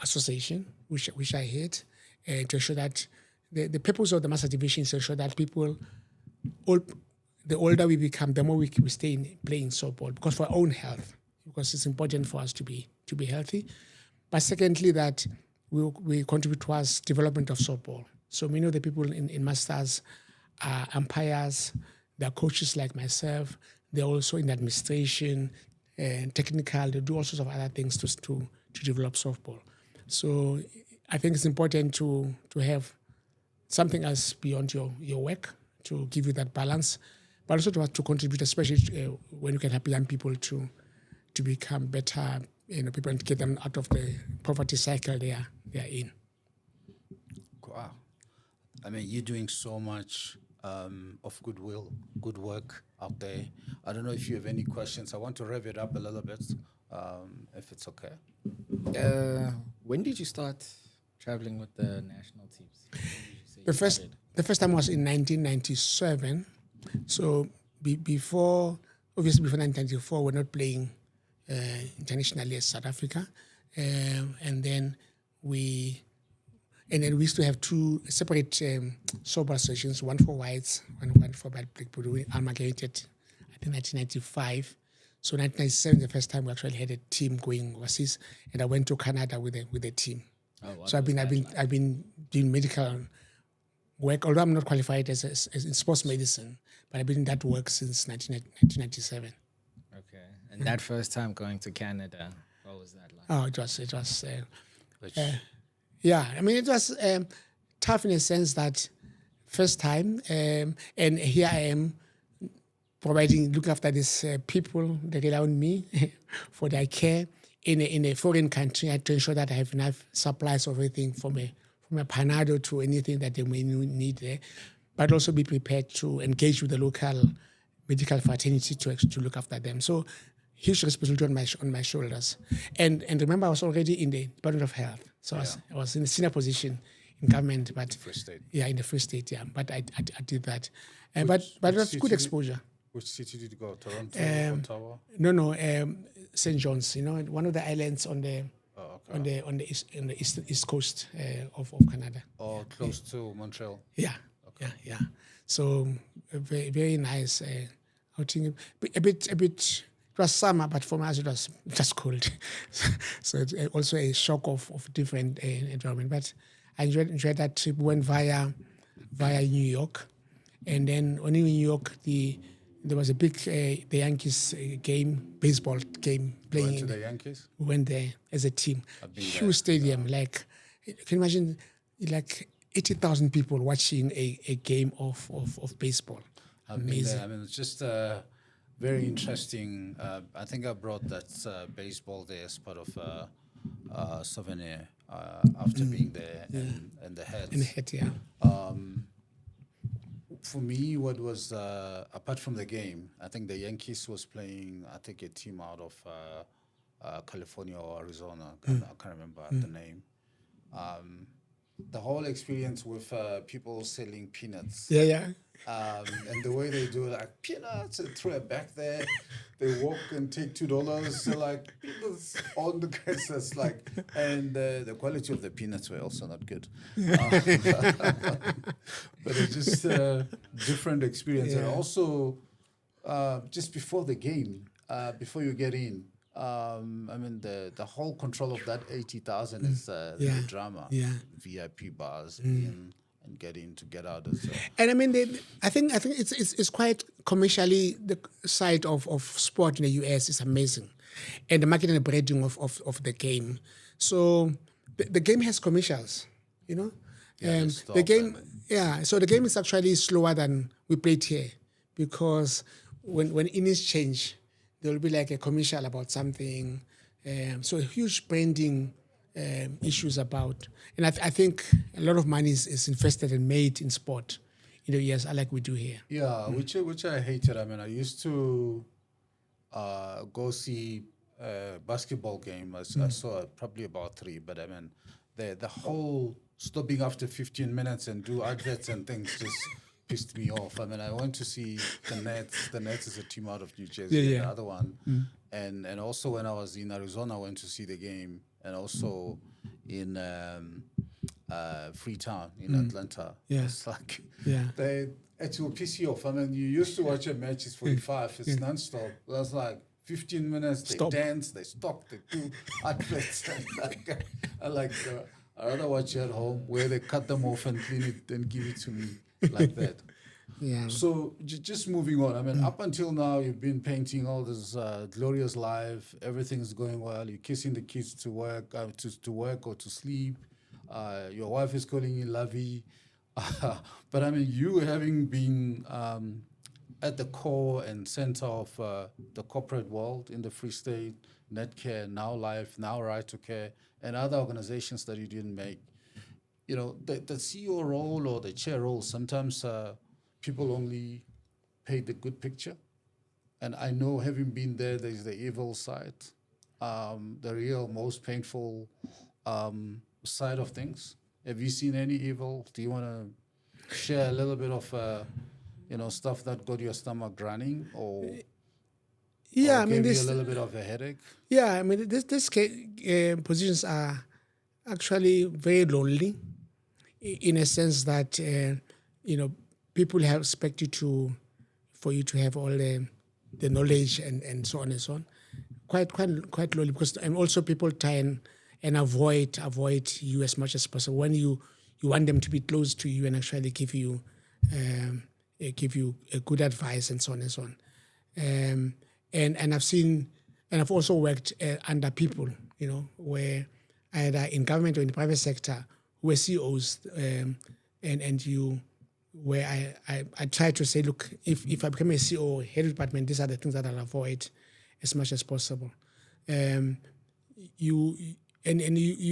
association, which I head, to ensure that the purpose of the Masters Division is to ensure that people, the older we become, the more we stay playing softball, because for our own health, because it's important for us to be healthy. But secondly, that we contribute towards development of softball. So many of the people in Masters are umpires, they're coaches like myself, they're also in administration, technical, they do all sorts of other things to develop softball. So I think it's important to have something else beyond your work to give you that balance, but also to contribute, especially when you can help young people to become better, people, and get them out of the poverty cycle they are in. Wow. I mean, you're doing so much of goodwill, good work out there. I don't know if you have any questions. I want to rev it up a little bit, if it's okay. When did you start traveling with the national teams? The first time was in 1997. So before 1994, we're not playing internationally as South Africa, and then we used to have two separate sober associations, one for whites, one for black people. We amalgamated, I think, 1995. So 1997, the first time we actually had a team going overseas, and I went to Canada with the team. So I've been doing medical work, although I'm not qualified as in sports medicine, but I've been in that work since 1997. Okay, and that first time going to Canada, what was that like? Oh, it was. Yeah, I mean, it was tough in a sense that first time, and here I am looking after these people. They rely on me for their care in a foreign country. I had to ensure that I have enough supplies of everything from a Panado to anything that they may need there, but also be prepared to engage with the local medical fraternity to look after them. So huge responsibility on my shoulders. And remember, I was already in the Department of Health. So I was in a senior position in government, but Free State. Yeah, in the Free State, yeah. But I did that. But it was good exposure. Which city did you go? Toronto, Ottawa? No, St. John's. You know, one of the islands on the east coast of Canada. Oh, close to Montreal. Yeah, okay. yeah. So very, very nice outing. A bit. It was summer, but for us it was just cold. So it's also a shock of different environment. But I enjoyed that trip. Went via New York, and then when in New York there was a big the Yankees baseball game playing. Went to the Yankees? We went there as a team. Huge stadium, like can you imagine, like 80,000 people watching a game of baseball. Amazing. I mean, it's just very interesting. I think I brought that baseball there as part of souvenir after being there and the heads. In the head, yeah. For me, what was apart from the game, I think the Yankees was playing. I think a team out of California or Arizona. I can't remember the name. The whole experience with people selling peanuts. Yeah. And the way they do it, like peanuts, and throw it back there. They walk and take $2. So like peanuts on the grass. That's like, and the quality of the peanuts were also not good. But it's just a different experience. And also, just before the game, before you get in, I mean, the whole control of that 80,000 is the drama. Yeah. VIP bars in and get out as well. And I mean, I think it's quite commercially, the side of sport in the US is amazing, and the marketing and branding of the game. So the game has commercials, you know. The game, so the game is actually slower than we played here, because when innings change, there will be like a commercial about something. So huge branding issues about, and I think a lot of money is invested and made in sport in the years, like we do here. Yeah, which I hated. I mean, I used to go see a basketball game. I saw probably about 3, but I mean, the whole stopping after 15 minutes and do adverts and things just pissed me off. I mean, I went to see the Nets. The Nets is a team out of New Jersey, the other one. And also when I was in Arizona, I went to see the game, and also in Freetown in Atlanta. Yeah. It's like, it will piss you off. I mean, you used to watch a match, it's 45, it's nonstop. That's like 15 minutes, they dance, they stop, they do adverts. I'd rather watch it at home where they cut them off and clean it and give it to me like that. Yeah. So just moving on. I mean, up until now, you've been painting all this glorious life. Everything's going well. You're kissing the kids to work, to work or to sleep. Your wife is calling you lovey. But I mean, you having been at the core and center of the corporate world in the Free State, Netcare, Now Life, Now Right to Care, and other organizations that you didn't make. You know, the CEO role or the chair role, sometimes people only paint the good picture. And I know, having been there's the evil side, the real, most painful side of things. Have you seen any evil? Do you want to share a little bit of, stuff that got your stomach running, or Yeah, or I mean, gave this. you a little bit of a headache? Yeah, I mean, this positions are actually very lonely, in a sense that people have expect you for you to have all the knowledge and so on and so on. Quite lonely, because also people try and avoid you as much as possible when you want them to be close to you and actually give you a good advice and so on and so on. And I've seen, and I've also worked under people, where either in government or in the private sector, who were CEOs, where I try to say, look, if I become a CEO, head of department, these are the things that I'll avoid as much as possible. You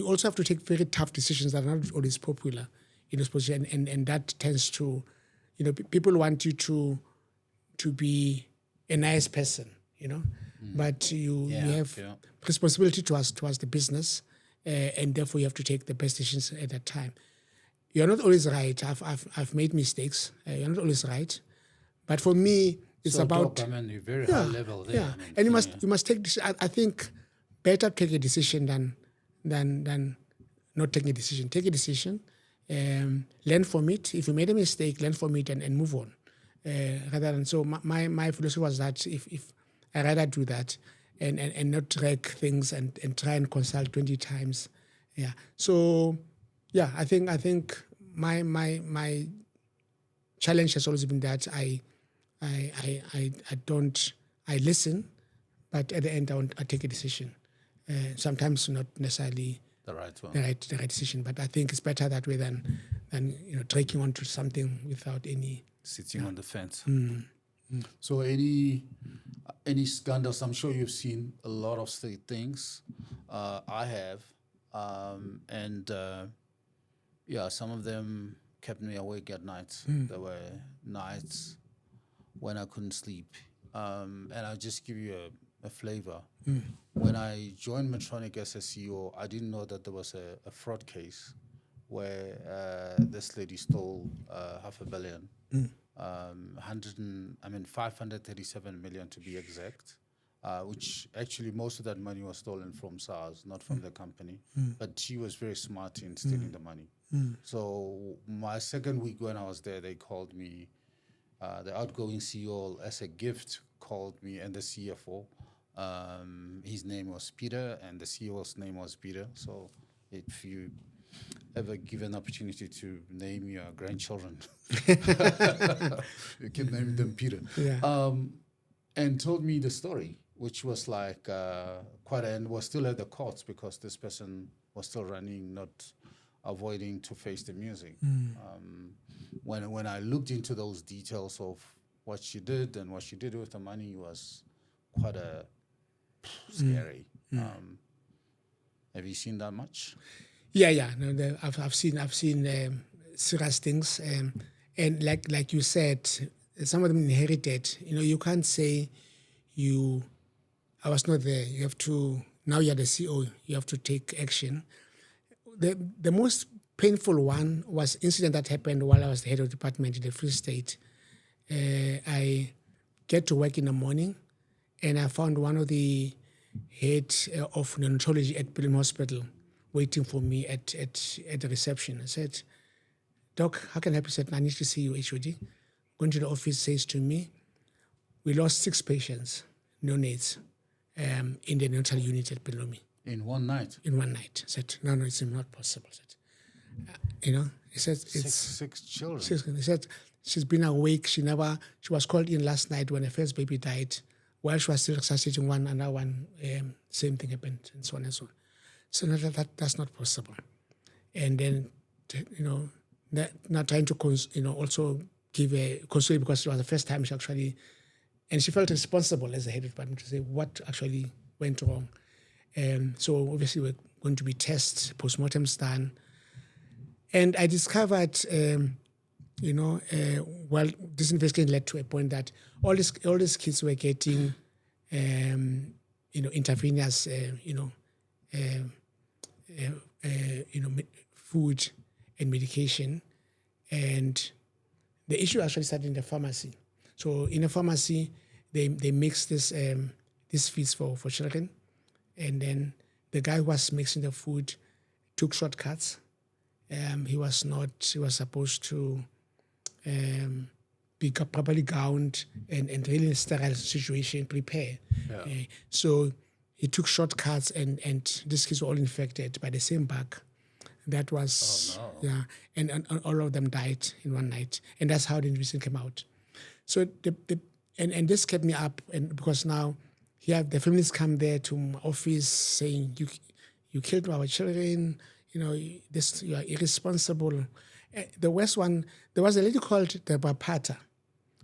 also have to take very tough decisions that are not always popular in this position, and that tends to, people want you to be a nice person, but you have responsibility towards the business, and therefore you have to take the best decisions at that time. You're not always right. I've made mistakes. You're not always right, but for me, it's about. Doc, you're very high level there. Yeah, and you must take. I think better take a decision than not taking a decision. Take a decision, learn from it. If you made a mistake, learn from it and move on. Rather than so, my philosophy was that if I rather do that and not drag things and try and consult 20 times. Yeah. So yeah, I think my challenge has always been that I listen, but at the end I take a decision. Sometimes not necessarily the right one, the right decision, but I think it's better that way than dragging onto something without any sitting on the fence. Mm. So any scandals? I'm sure you've seen a lot of things. I have, and some of them kept me awake at night. There were nights when I couldn't sleep, and I'll just give you a flavor. When I joined Medtronic as a CEO, I didn't know that there was a fraud case where this lady stole $500 million. 537 million to be exact, which actually most of that money was stolen from SARS, not from the company. But she was very smart in stealing the money. So my second week when I was there, they called me, the outgoing CEO as a gift called me, and the CFO. His name was Peter, and the CEO's name was Peter. So if you ever give an opportunity to name your grandchildren, you can name them Peter. Yeah. And told me the story, which was like and was still at the courts because this person was still running, not avoiding to face the music. When I looked into those details of what she did and what she did with the money, was quite scary. Have you seen that much? Yeah. No, I've seen serious things, and like you said, some of them inherited. You can't say I was not there. You have to, now you're the CEO. You have to take action. The most painful one was incident that happened while I was the head of department in the Free State. I get to work in the morning, and I found one of the head of neonatology at Pilgrim Hospital waiting for me at the reception. I said, "Doc, how can I help you?" He said, "I need to see you, HOD." Going to the office, says to me, "We lost 6 patients, neonates, in the neonatal unit at Pilgrim." In one night? In one night. I said, no, it's not possible. I said, he said, it's six children. He said, she's been awake. She was called in last night when her first baby died. While she was still resuscitating one, another one, same thing happened, and so on and so on. So that's not possible. And then, not trying to, also give a console, because it was the first time she actually, and she felt responsible as the head of department to say what actually went wrong. So obviously we're going to be tests, postmortems done. And I discovered well, this investigation led to a point that all these kids were getting, intravenous, food and medication, and the issue actually started in the pharmacy. So in a pharmacy, they mix this feeds for children, and then the guy who was mixing the food took shortcuts. He was supposed to be properly gowned and really in a sterile situation, prepare. So he took shortcuts, and these kids were all infected by the same bug. That was, and all of them died in one night. And that's how the investigation came out. So and this kept me up, and because now the families come there to my office saying, you killed our children, you are irresponsible. The worst one, there was a lady called Deborah Pata,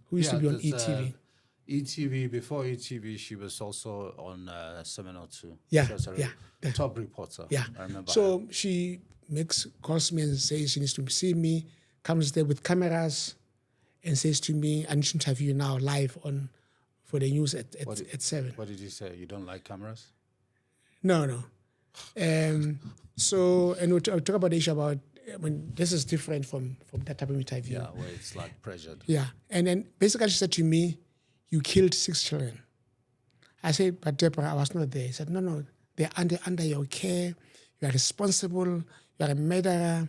who used to be on ETV. ETV, before ETV, she was also on 702. Yeah, she was a top reporter. Yeah. I remember. So she calls me and says she needs to see me, comes there with cameras, and says to me, I need to interview you now live for the news at 7. What did you say? You don't like cameras? No. So, and we'll talk about the issue about, this is different from that type of interview. Yeah, where it's like pressured. Yeah. And then basically she said to me, you killed 6 children. I said, but Deborah, I was not there. He said, no, they're under your care. You are responsible. You are a murderer.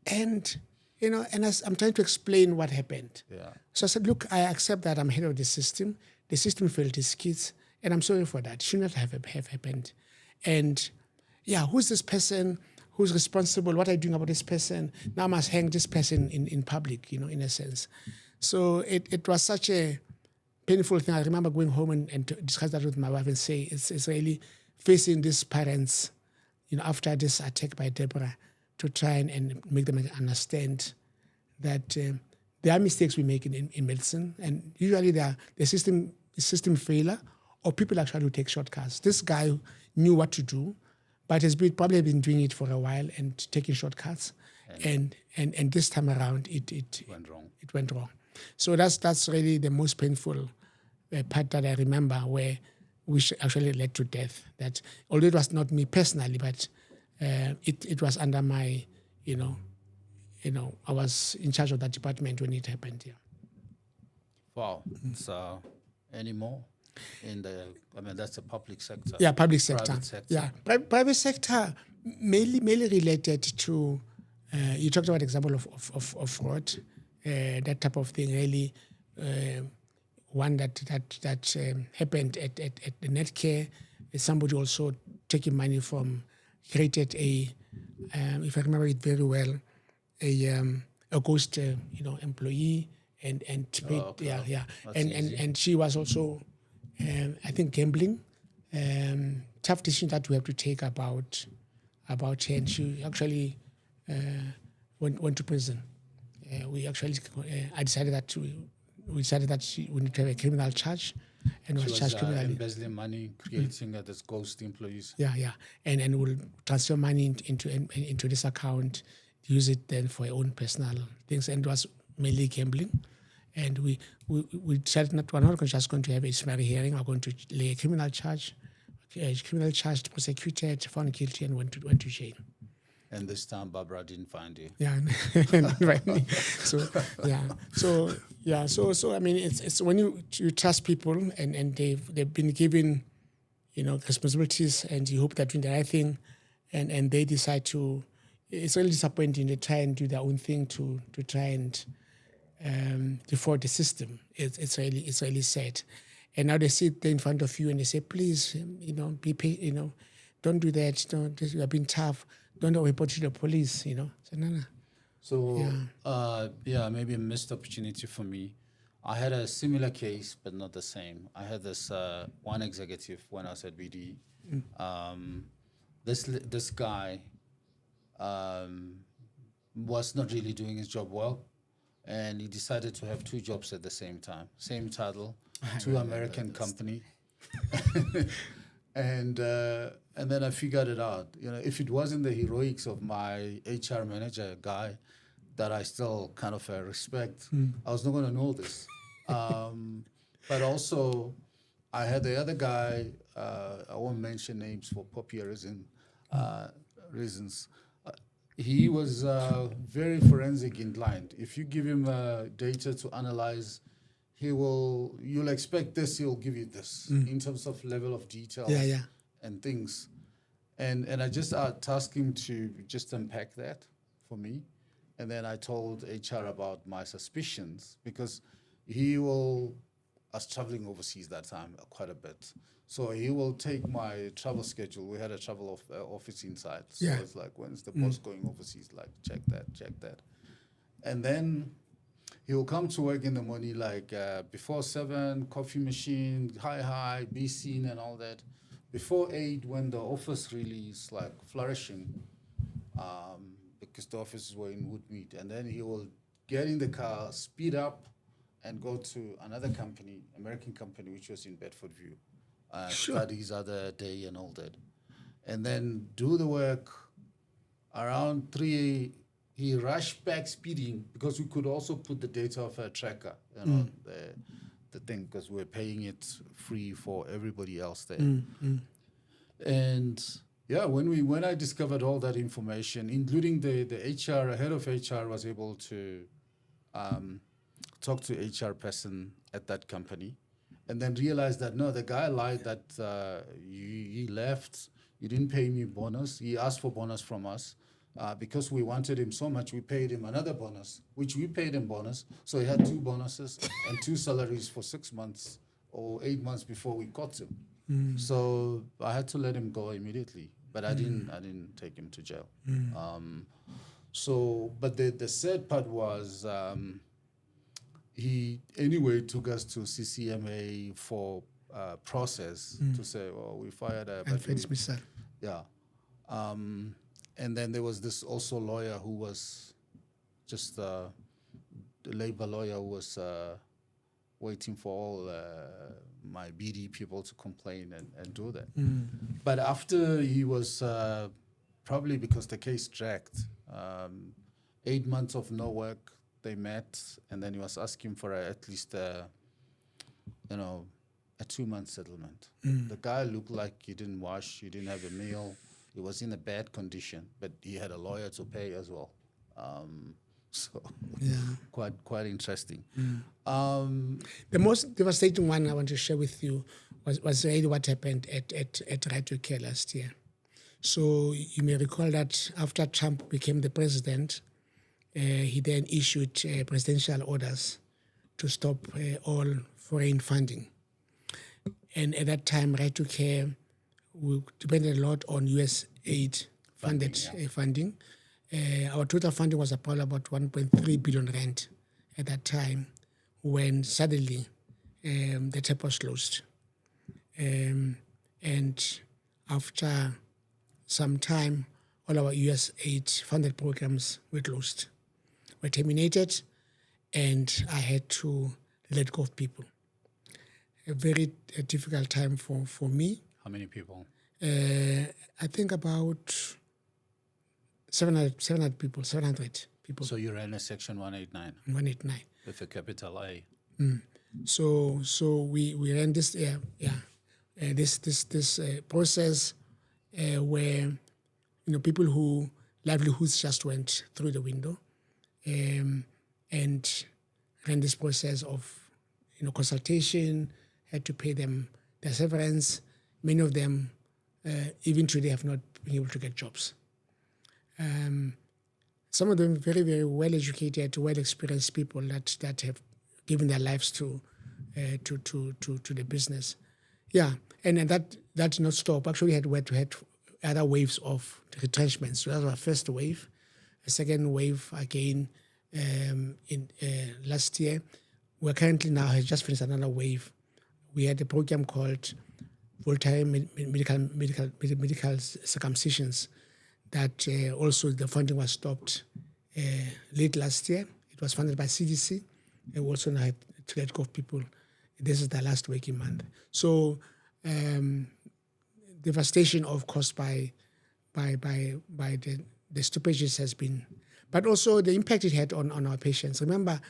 And I'm trying to explain what happened. Yeah. So I said, look, I accept that I'm head of the system. The system failed these kids, and I'm sorry for that. It should not have happened. And who's this person? Who's responsible? What are you doing about this person? Now I must hang this person in public, in a sense. So it was such a painful thing. I remember going home and to discuss that with my wife and say, it's really facing these parents, after this attack by Deborah, to try and make them understand that there are mistakes we make in medicine, and usually the system failure, or people actually take shortcuts. This guy knew what to do, but has probably been doing it for a while and taking shortcuts, and this time around it went wrong. It went wrong. So that's really the most painful part that I remember, which actually led to death. That although it was not me personally, but it was under my, I was in charge of that department when it happened. Yeah. Wow. So, any more that's the public sector. Yeah, public sector. Private sector. Yeah, private sector mainly related to. You talked about example of fraud, that type of thing. Really, one that happened at the Netcare. Somebody also taking money from, created if I remember it very well, a ghost employee and paid. Okay. And she was also I think gambling. Tough decision that we have to take about her, and she actually went to prison. I decided that she would need to have a criminal charge, and She was charged criminally. embezzling money, creating this ghost employees. Yeah, and will transfer money into this account, use it then for your own personal things, and it was mainly gambling. And we decided we're not just going to have a summary hearing. We're going to lay a criminal charge, prosecuted, found guilty, and went to jail. And this time, Barbara didn't find you. Yeah, right. So I mean, it's when you trust people and they've been given, responsibilities, and you hope they're doing the right thing, and they decide to. It's really disappointing. They try and do their own thing to try and defraud the system. It's really sad. And now they sit there in front of you and they say, please, don't do that. You are being tough. Don't report to the police. So no. So maybe a missed opportunity for me. I had a similar case, but not the same. I had this one executive when I was at BD. This guy was not really doing his job well, and he decided to have 2 jobs at the same time, same title, 2 American company. And then I figured it out. If it wasn't the heroics of my HR manager guy, that I still kind of respect. I was not going to know this. But also, I had the other guy, I won't mention names for popular reasons. He was very forensic inclined. If you give him data to analyze, you'll expect this, he'll give you this in terms of level of detail and things. And I just tasked him to just unpack that for me. And then I told HR about my suspicions because I was traveling overseas that time quite a bit. So he will take my travel schedule. We had a travel office inside. So it's like, when's the boss going overseas? Like, check that. And then he will come to work in the morning, like before 7, coffee machine, hi, be seen and all that. Before 8, when the office really is like flourishing, because the offices were in Woodmead, and then he will get in the car, speed up, and go to another company, American company, which was in Bedfordview, start his other day and all that, and then do the work. Around 3, he rushed back speeding because we could also put the data of a tracker, the thing, because we're paying it free for everybody else there. And yeah, when I discovered all that information, including the HR, head of HR was able to talk to HR person at that company, and then realized that no, the guy lied, that he left, you didn't pay me bonus. He asked for bonus from us. Because we wanted him so much, we paid him another bonus, which we paid him bonus. So he had 2 bonuses and 2 salaries for 6 months or 8 months before we caught him. So I had to let him go immediately, but I didn't take him to jail. But the sad part was he anyway took us to CCMA for process to say, well, we fired a... And then there was this also lawyer who was just the labor lawyer who was waiting for all my BD people to complain and do that. But after he was, probably because the case dragged, 8 months of no work, they met, and then he was asking for at least a 2-month settlement. The guy looked like he didn't wash, he didn't have a meal. He was in a bad condition, but he had a lawyer to pay as well. Quite interesting. The most devastating one I want to share with you was really what happened at Right to Care last year. So you may recall that after Trump became the president, he then issued presidential orders to stop all foreign funding. And at that time, Right to Care, we depended a lot on US aid funded funding. Our total funding was about 1.3 billion rand at that time, when suddenly the tap was closed. And after some time, all our US aid funded programs were closed, were terminated, and I had to let go of people. A very difficult time for me. How many people? I think about 700 people. So you ran a Section 189? 189. With a capital A. So we ran this this process where people who livelihoods just went through the window, and ran this process of consultation, had to pay them their severance. Many of them even today have not been able to get jobs. Some of them very, very well-educated, well-experienced people that have given their lives to the business. Yeah, and that did not stop. Actually, we had other waves of retrenchments. So that was our first wave. A second wave again in last year. We're currently now has just finished another wave. We had a program called voluntary medical circumcisions that also the funding was stopped late last year. It was funded by CDC. And we also now had to let go of people. This is the last working month. So devastation, of course, by the stoppages has been. but also the impact it had on our patients. Remember,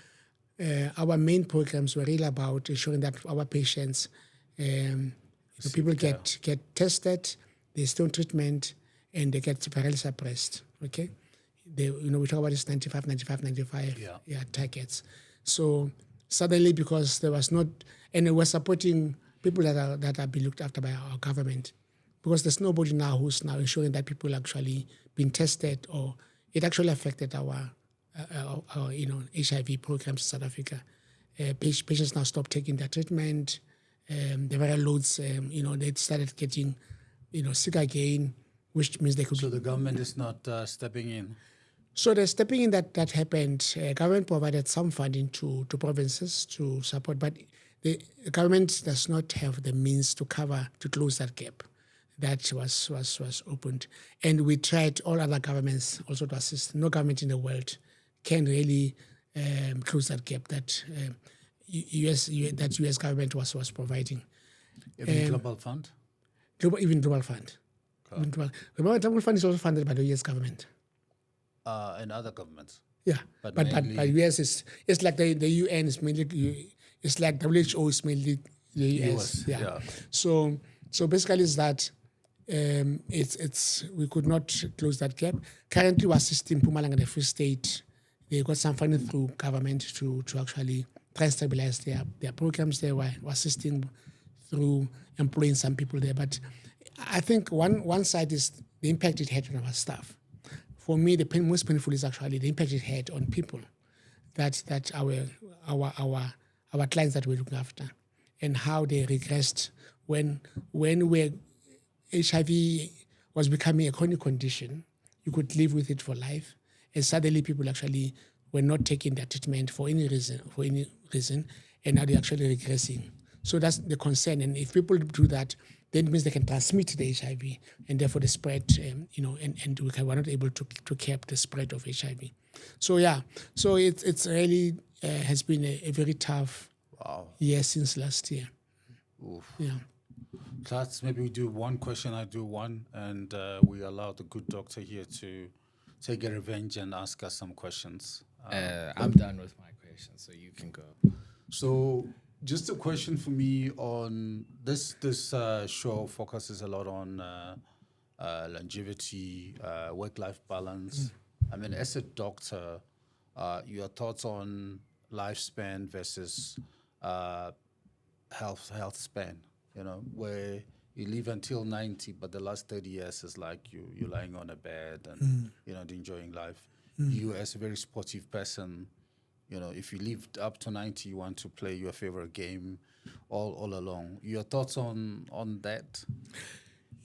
our main programs were really about ensuring that our patients, people get tested, they stay on treatment, and they get parallel suppressed. Okay, we talk about this 95 targets. So suddenly, because there was not, and we're supporting people that are being looked after by our government, because there's nobody now who's now ensuring that people actually being tested, or it actually affected our HIV programs in South Africa. Patients now stopped taking their treatment. The viral loads, they started getting, sick again, which means they could. So the government is not stepping in. So the stepping in that happened, government provided some funding to provinces to support, but the government does not have the means to close that gap that was opened. And we tried all other governments also to assist. No government in the world can really close that gap that US government was providing. Even Global Fund? Even Global Fund. Okay. Global Fund is also funded by the US government. And other governments. Yeah, but US it's like the UN is mainly, it's like WHO is mainly the US. Yeah. So basically it's that we could not close that gap. Currently we're assisting Mpumalanga and the Free State. They got some funding through government to actually try and stabilize their programs there. We're assisting through employing some people there. But I think one side is the impact it had on our staff. For me, the most painful is actually the impact it had on people, that our clients that we look after, and how they regressed when HIV was becoming a chronic condition. You could live with it for life, and suddenly people actually were not taking their treatment for any reason, and now they're actually regressing. So that's the concern. And if people do that, then it means they can transmit the HIV, and therefore the spread, and we're not able to cap the spread of HIV. So it's really has been a very tough year since last year. Oof. Yeah. Let's maybe we do one question, I do one, and we allow the good doctor here to take a revenge and ask us some questions. I'm done with my questions, so you can go. So just a question for me on this show focuses a lot on longevity, work-life balance. I mean, as a doctor, your thoughts on lifespan versus health span, where you live until 90, but the last 30 years is like you're lying on a bed and you're not enjoying life. You, as a very sportive person, if you lived up to 90, you want to play your favorite game all along. Your thoughts on that?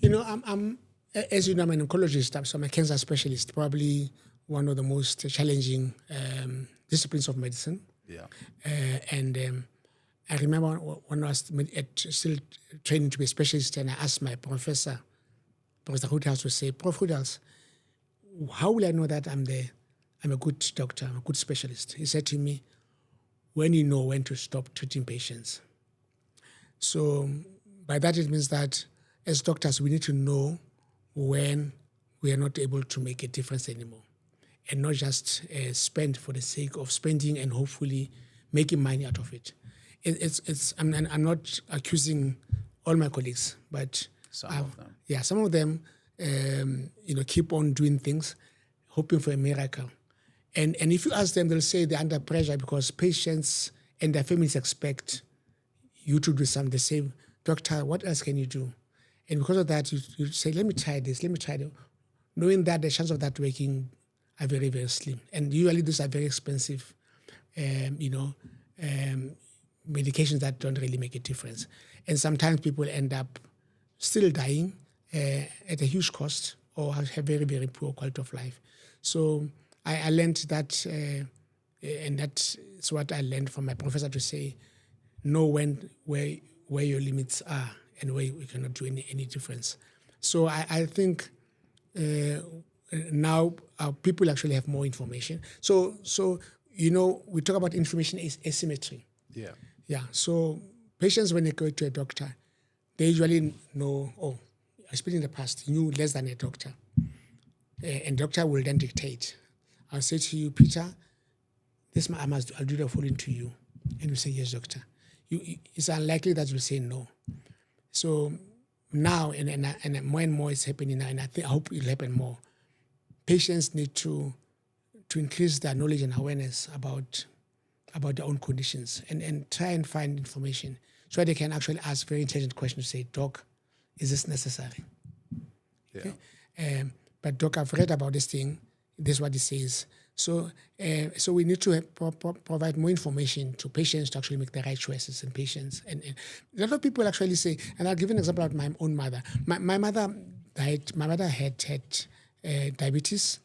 I'm as you know, I'm an oncologist, so I'm a cancer specialist, probably one of the most challenging disciplines of medicine. Yeah. I remember when I was still training to be a specialist, and I asked my professor, Professor Hoodhouse, to say, Prof. Hoodhouse, how will I know that I'm a good doctor, I'm a good specialist? He said to me, when you know when to stop treating patients. So by that it means that as doctors, we need to know when we are not able to make a difference anymore, and not just spend for the sake of spending and hopefully making money out of it. I'm not accusing all my colleagues, but some of them, keep on doing things, hoping for a miracle. And if you ask them, they'll say they're under pressure because patients and their families expect you to do something. They say, doctor, what else can you do? And because of that, you say, let me try this, let me try that. Knowing that the chance of that working are very, very slim. And usually these are very expensive, medications that don't really make a difference. And sometimes people end up still dying at a huge cost or have very, very poor quality of life. So I learned that, and that's what I learned from my professor, to say, know where your limits are and where we cannot do any difference. So I think now people actually have more information. So we talk about information asymmetry. Yeah. Yeah. So patients, when they go to a doctor, they usually know, especially in the past, knew less than a doctor. And doctor will then dictate. I'll say to you, Peter, I'll do the following to you. And you say, yes, doctor. It's unlikely that you'll say no. So now, and more and more is happening now, and I hope it'll happen more. Patients need to increase their knowledge and awareness about their own conditions and try and find information so they can actually ask very intelligent questions. Say, Doc, is this necessary? Yeah. Okay? But Doc, I've read about this thing. This is what it says. So we need to provide more information to patients to actually make the right choices in patients. And a lot of people actually say, and I'll give an example of my own mother. My mother died. My mother had diabetes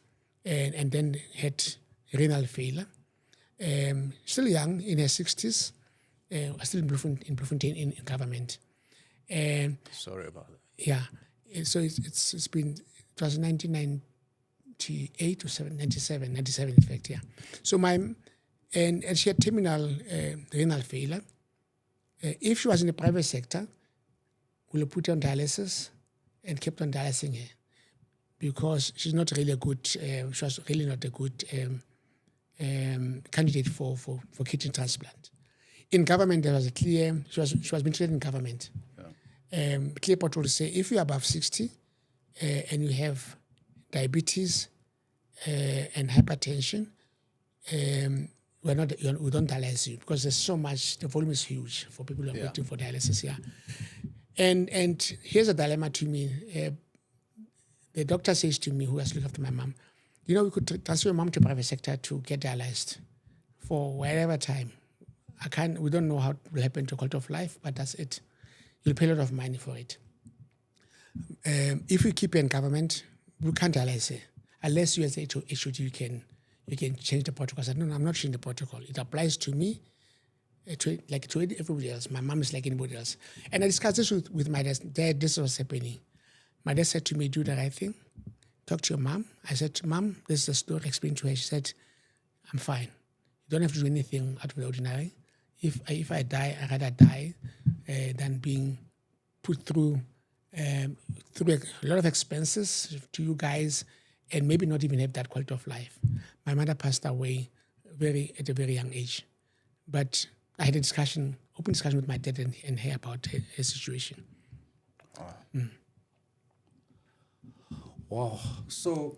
and then had renal failure. Still young, in her 60s, still in Bloemfontein in government. Sorry about that. Yeah. So it was 1998 or 97 in fact, yeah. So and she had terminal renal failure. If she was in the private sector, we'll put her on dialysis and kept on dialysing her because she's not really she was really not a good candidate for kidney transplant. In government, there was a clear, she was being treated in government. Yeah. Clear protocol to say if you're above 60 and you have diabetes and hypertension, we don't dialyse you because there's so much, the volume is huge for people who are waiting for dialysis here. And here's a dilemma to me. The doctor says to me, who has looked after my mom, we could transfer your mom to private sector to get dialyzed for whatever time. We don't know how it will happen to quality of life, but that's it. You'll pay a lot of money for it. If we keep her in government, we can't dialyze her. Unless you as a HOD, you can change the protocol. I said, no, I'm not changing the protocol. It applies to me, to everybody else. My mom is like anybody else. And I discussed this with my dad. This was happening. My dad said to me, do the right thing. Talk to your mom. I said, Mom, this is the story. Explain to her. She said, I'm fine. You don't have to do anything out of the ordinary. If I die, I'd rather die than being put through a lot of expenses to you guys and maybe not even have that quality of life. My mother passed away at a very young age. But I had open discussion with my dad and her about her situation. Wow. So,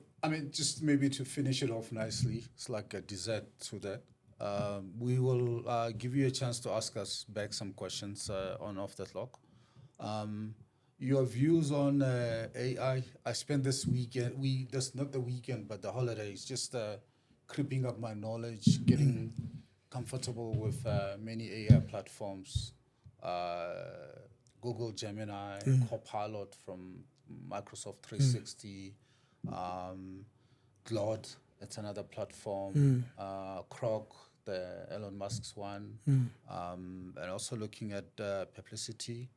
just maybe to finish it off nicely, it's like a dessert to that. We will give you a chance to ask us back some questions on Off the Clock. Your views on AI. I spent this weekend, that's not the weekend, but the holidays, just creeping up my knowledge, getting comfortable with many AI platforms, Google Gemini, Copilot from Microsoft 360, Claude, that's another platform, Croc, the Elon Musk's one, and also looking at Perplexity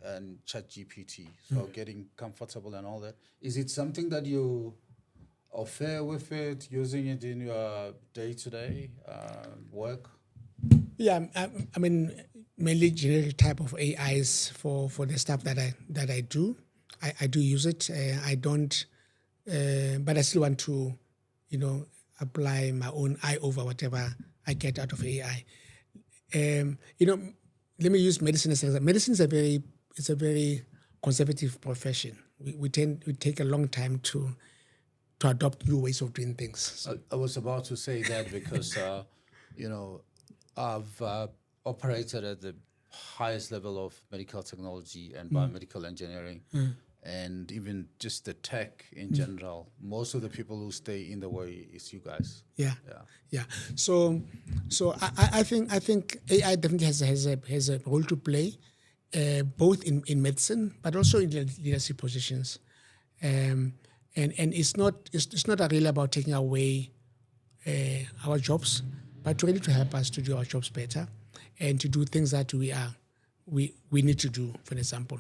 and ChatGPT. So getting comfortable and all that. Is it something that you are fair with it, using it in your day-to-day work? Yeah, mainly generic type of AIs for the stuff that I do. I do use it. I don't, but I still want to, apply my own eye over whatever I get out of AI. Let me use medicine as an example. Medicine is a very conservative profession. We take a long time to adopt new ways of doing things. I was about to say that because, I've operated at the highest level of medical technology and biomedical engineering. And even just the tech in general, most of the people who stay in the way is you guys. Yeah. So I think AI definitely has a role to play, both in medicine, but also in leadership positions. And it's not really about taking away our jobs, but really to help us to do our jobs better and to do things that we need to do. For example.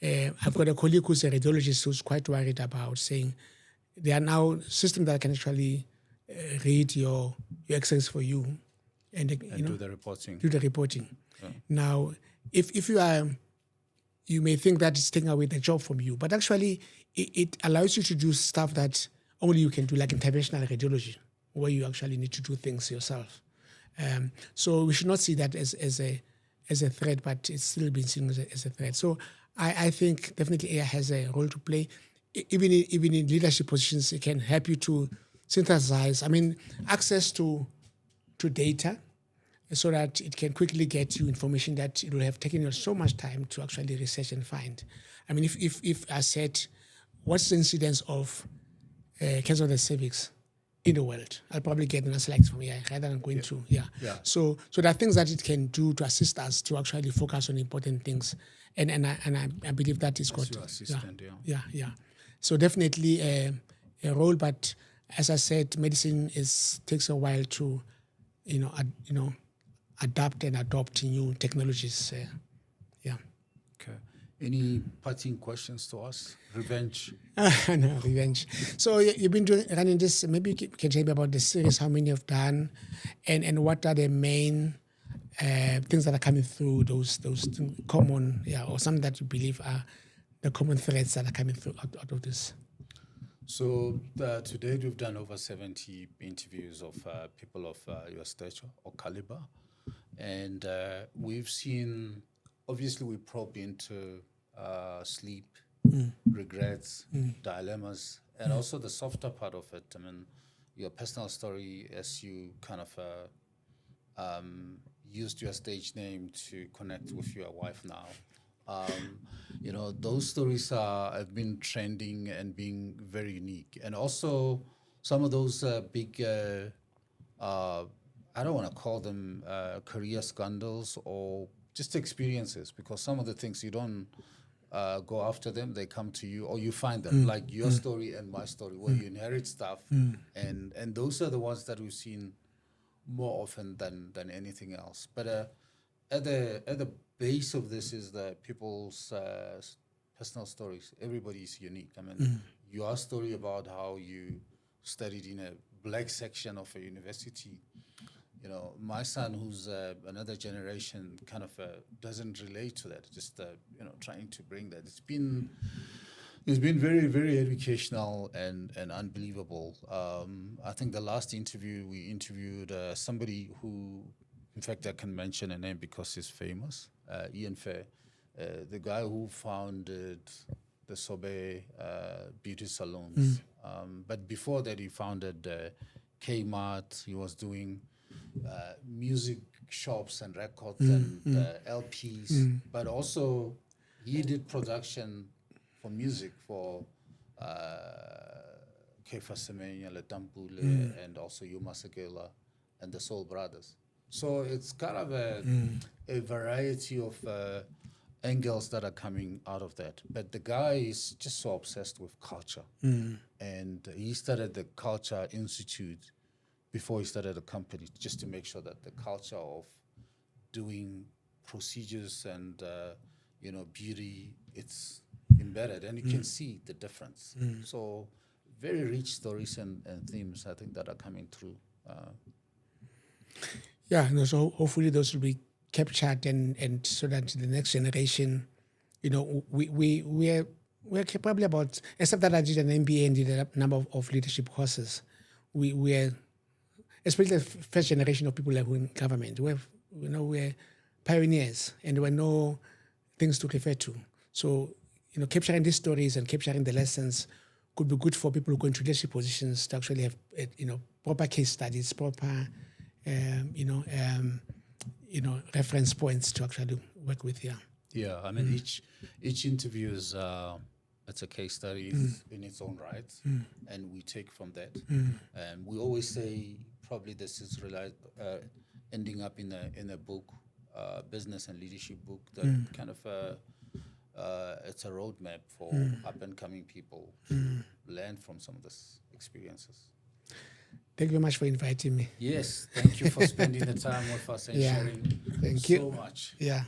I've got a colleague who's a radiologist who's quite worried about saying there are now systems that can actually read your X-rays for you and do the reporting. Yeah. Now, if you may think that it's taking away the job from you, but actually it allows you to do stuff that only you can do, like interventional radiology. where you actually need to do things yourself. So we should not see that as a threat, but it's still being seen as a threat. So I think definitely AI has a role to play. Even in leadership positions, it can help you to synthesize. I mean, access to data, so that it can quickly get you information that it will have taken you so much time to actually research and find. I mean, if I said, what's the incidence of cancer of the cervix in the world, I'll probably get an answer like from AI rather than going to, So there are things that it can do to assist us to actually focus on important things. And I believe that is good. Your assistant, Yeah. So definitely a role, but as I said, medicine takes a while to, adapt and adopt new technologies. Okay. Any parting questions to us? Revenge. No, revenge. So you've been running this. Maybe you can tell me about the series, how many you've done, and what are the main things that are coming through those common, or some that you believe are the common threads that are coming through out of this. So to date, we've done over 70 interviews of people of your stature or caliber. And we've seen, obviously we probe into sleep, regrets, dilemmas, and also the softer part of it. I mean, your personal story, as you kind of used your stage name to connect with your wife now. Those stories have been trending and being very unique. And also some of those big, I don't want to call them career scandals or just experiences, because some of the things you don't go after them, they come to you or you find them, like your story and my story, where you inherit stuff. And those are the ones that we've seen more often than anything else. But at the base of this is that people's personal stories. Everybody is unique. I mean, your story about how you studied in a black section of a university. My son, who's another generation, kind of doesn't relate to that. Just trying to bring that. It's been very, very educational and unbelievable. I think the last interview we interviewed somebody who, in fact, I can mention a name because he's famous, Ian Fair, the guy who founded the Sobe beauty salons. But before that, he founded Kmart. He was doing music shops and records and LPs, but also he did production for music for Kefa Semenya, Letampule, and also Yuma Sekela and the Soul Brothers. So it's kind of a variety of angles that are coming out of that. But the guy is just so obsessed with culture. And he started the Culture Institute before he started the company, just to make sure that the culture of doing procedures and beauty, it's embedded, and you can see the difference. So very rich stories and themes, I think, that are coming through. So hopefully those will be captured and so that the next generation, we're probably about, except that I did an MBA and did a number of leadership courses, we're especially the first generation of people who are in government. We're pioneers and there were no things to refer to. So, capturing these stories and capturing the lessons could be good for people who go into leadership positions to actually have, proper case studies, proper, reference points to actually work with. Yeah, I mean, each interview is it's a case study in its own right, and we take from that. And we always say probably this is ending up in a book, business and leadership book that kind of it's a roadmap for up and coming people to learn from some of these experiences. Thank you very much for inviting me. Yes, thank you for spending the time with us and sharing thank so you. much. Yeah.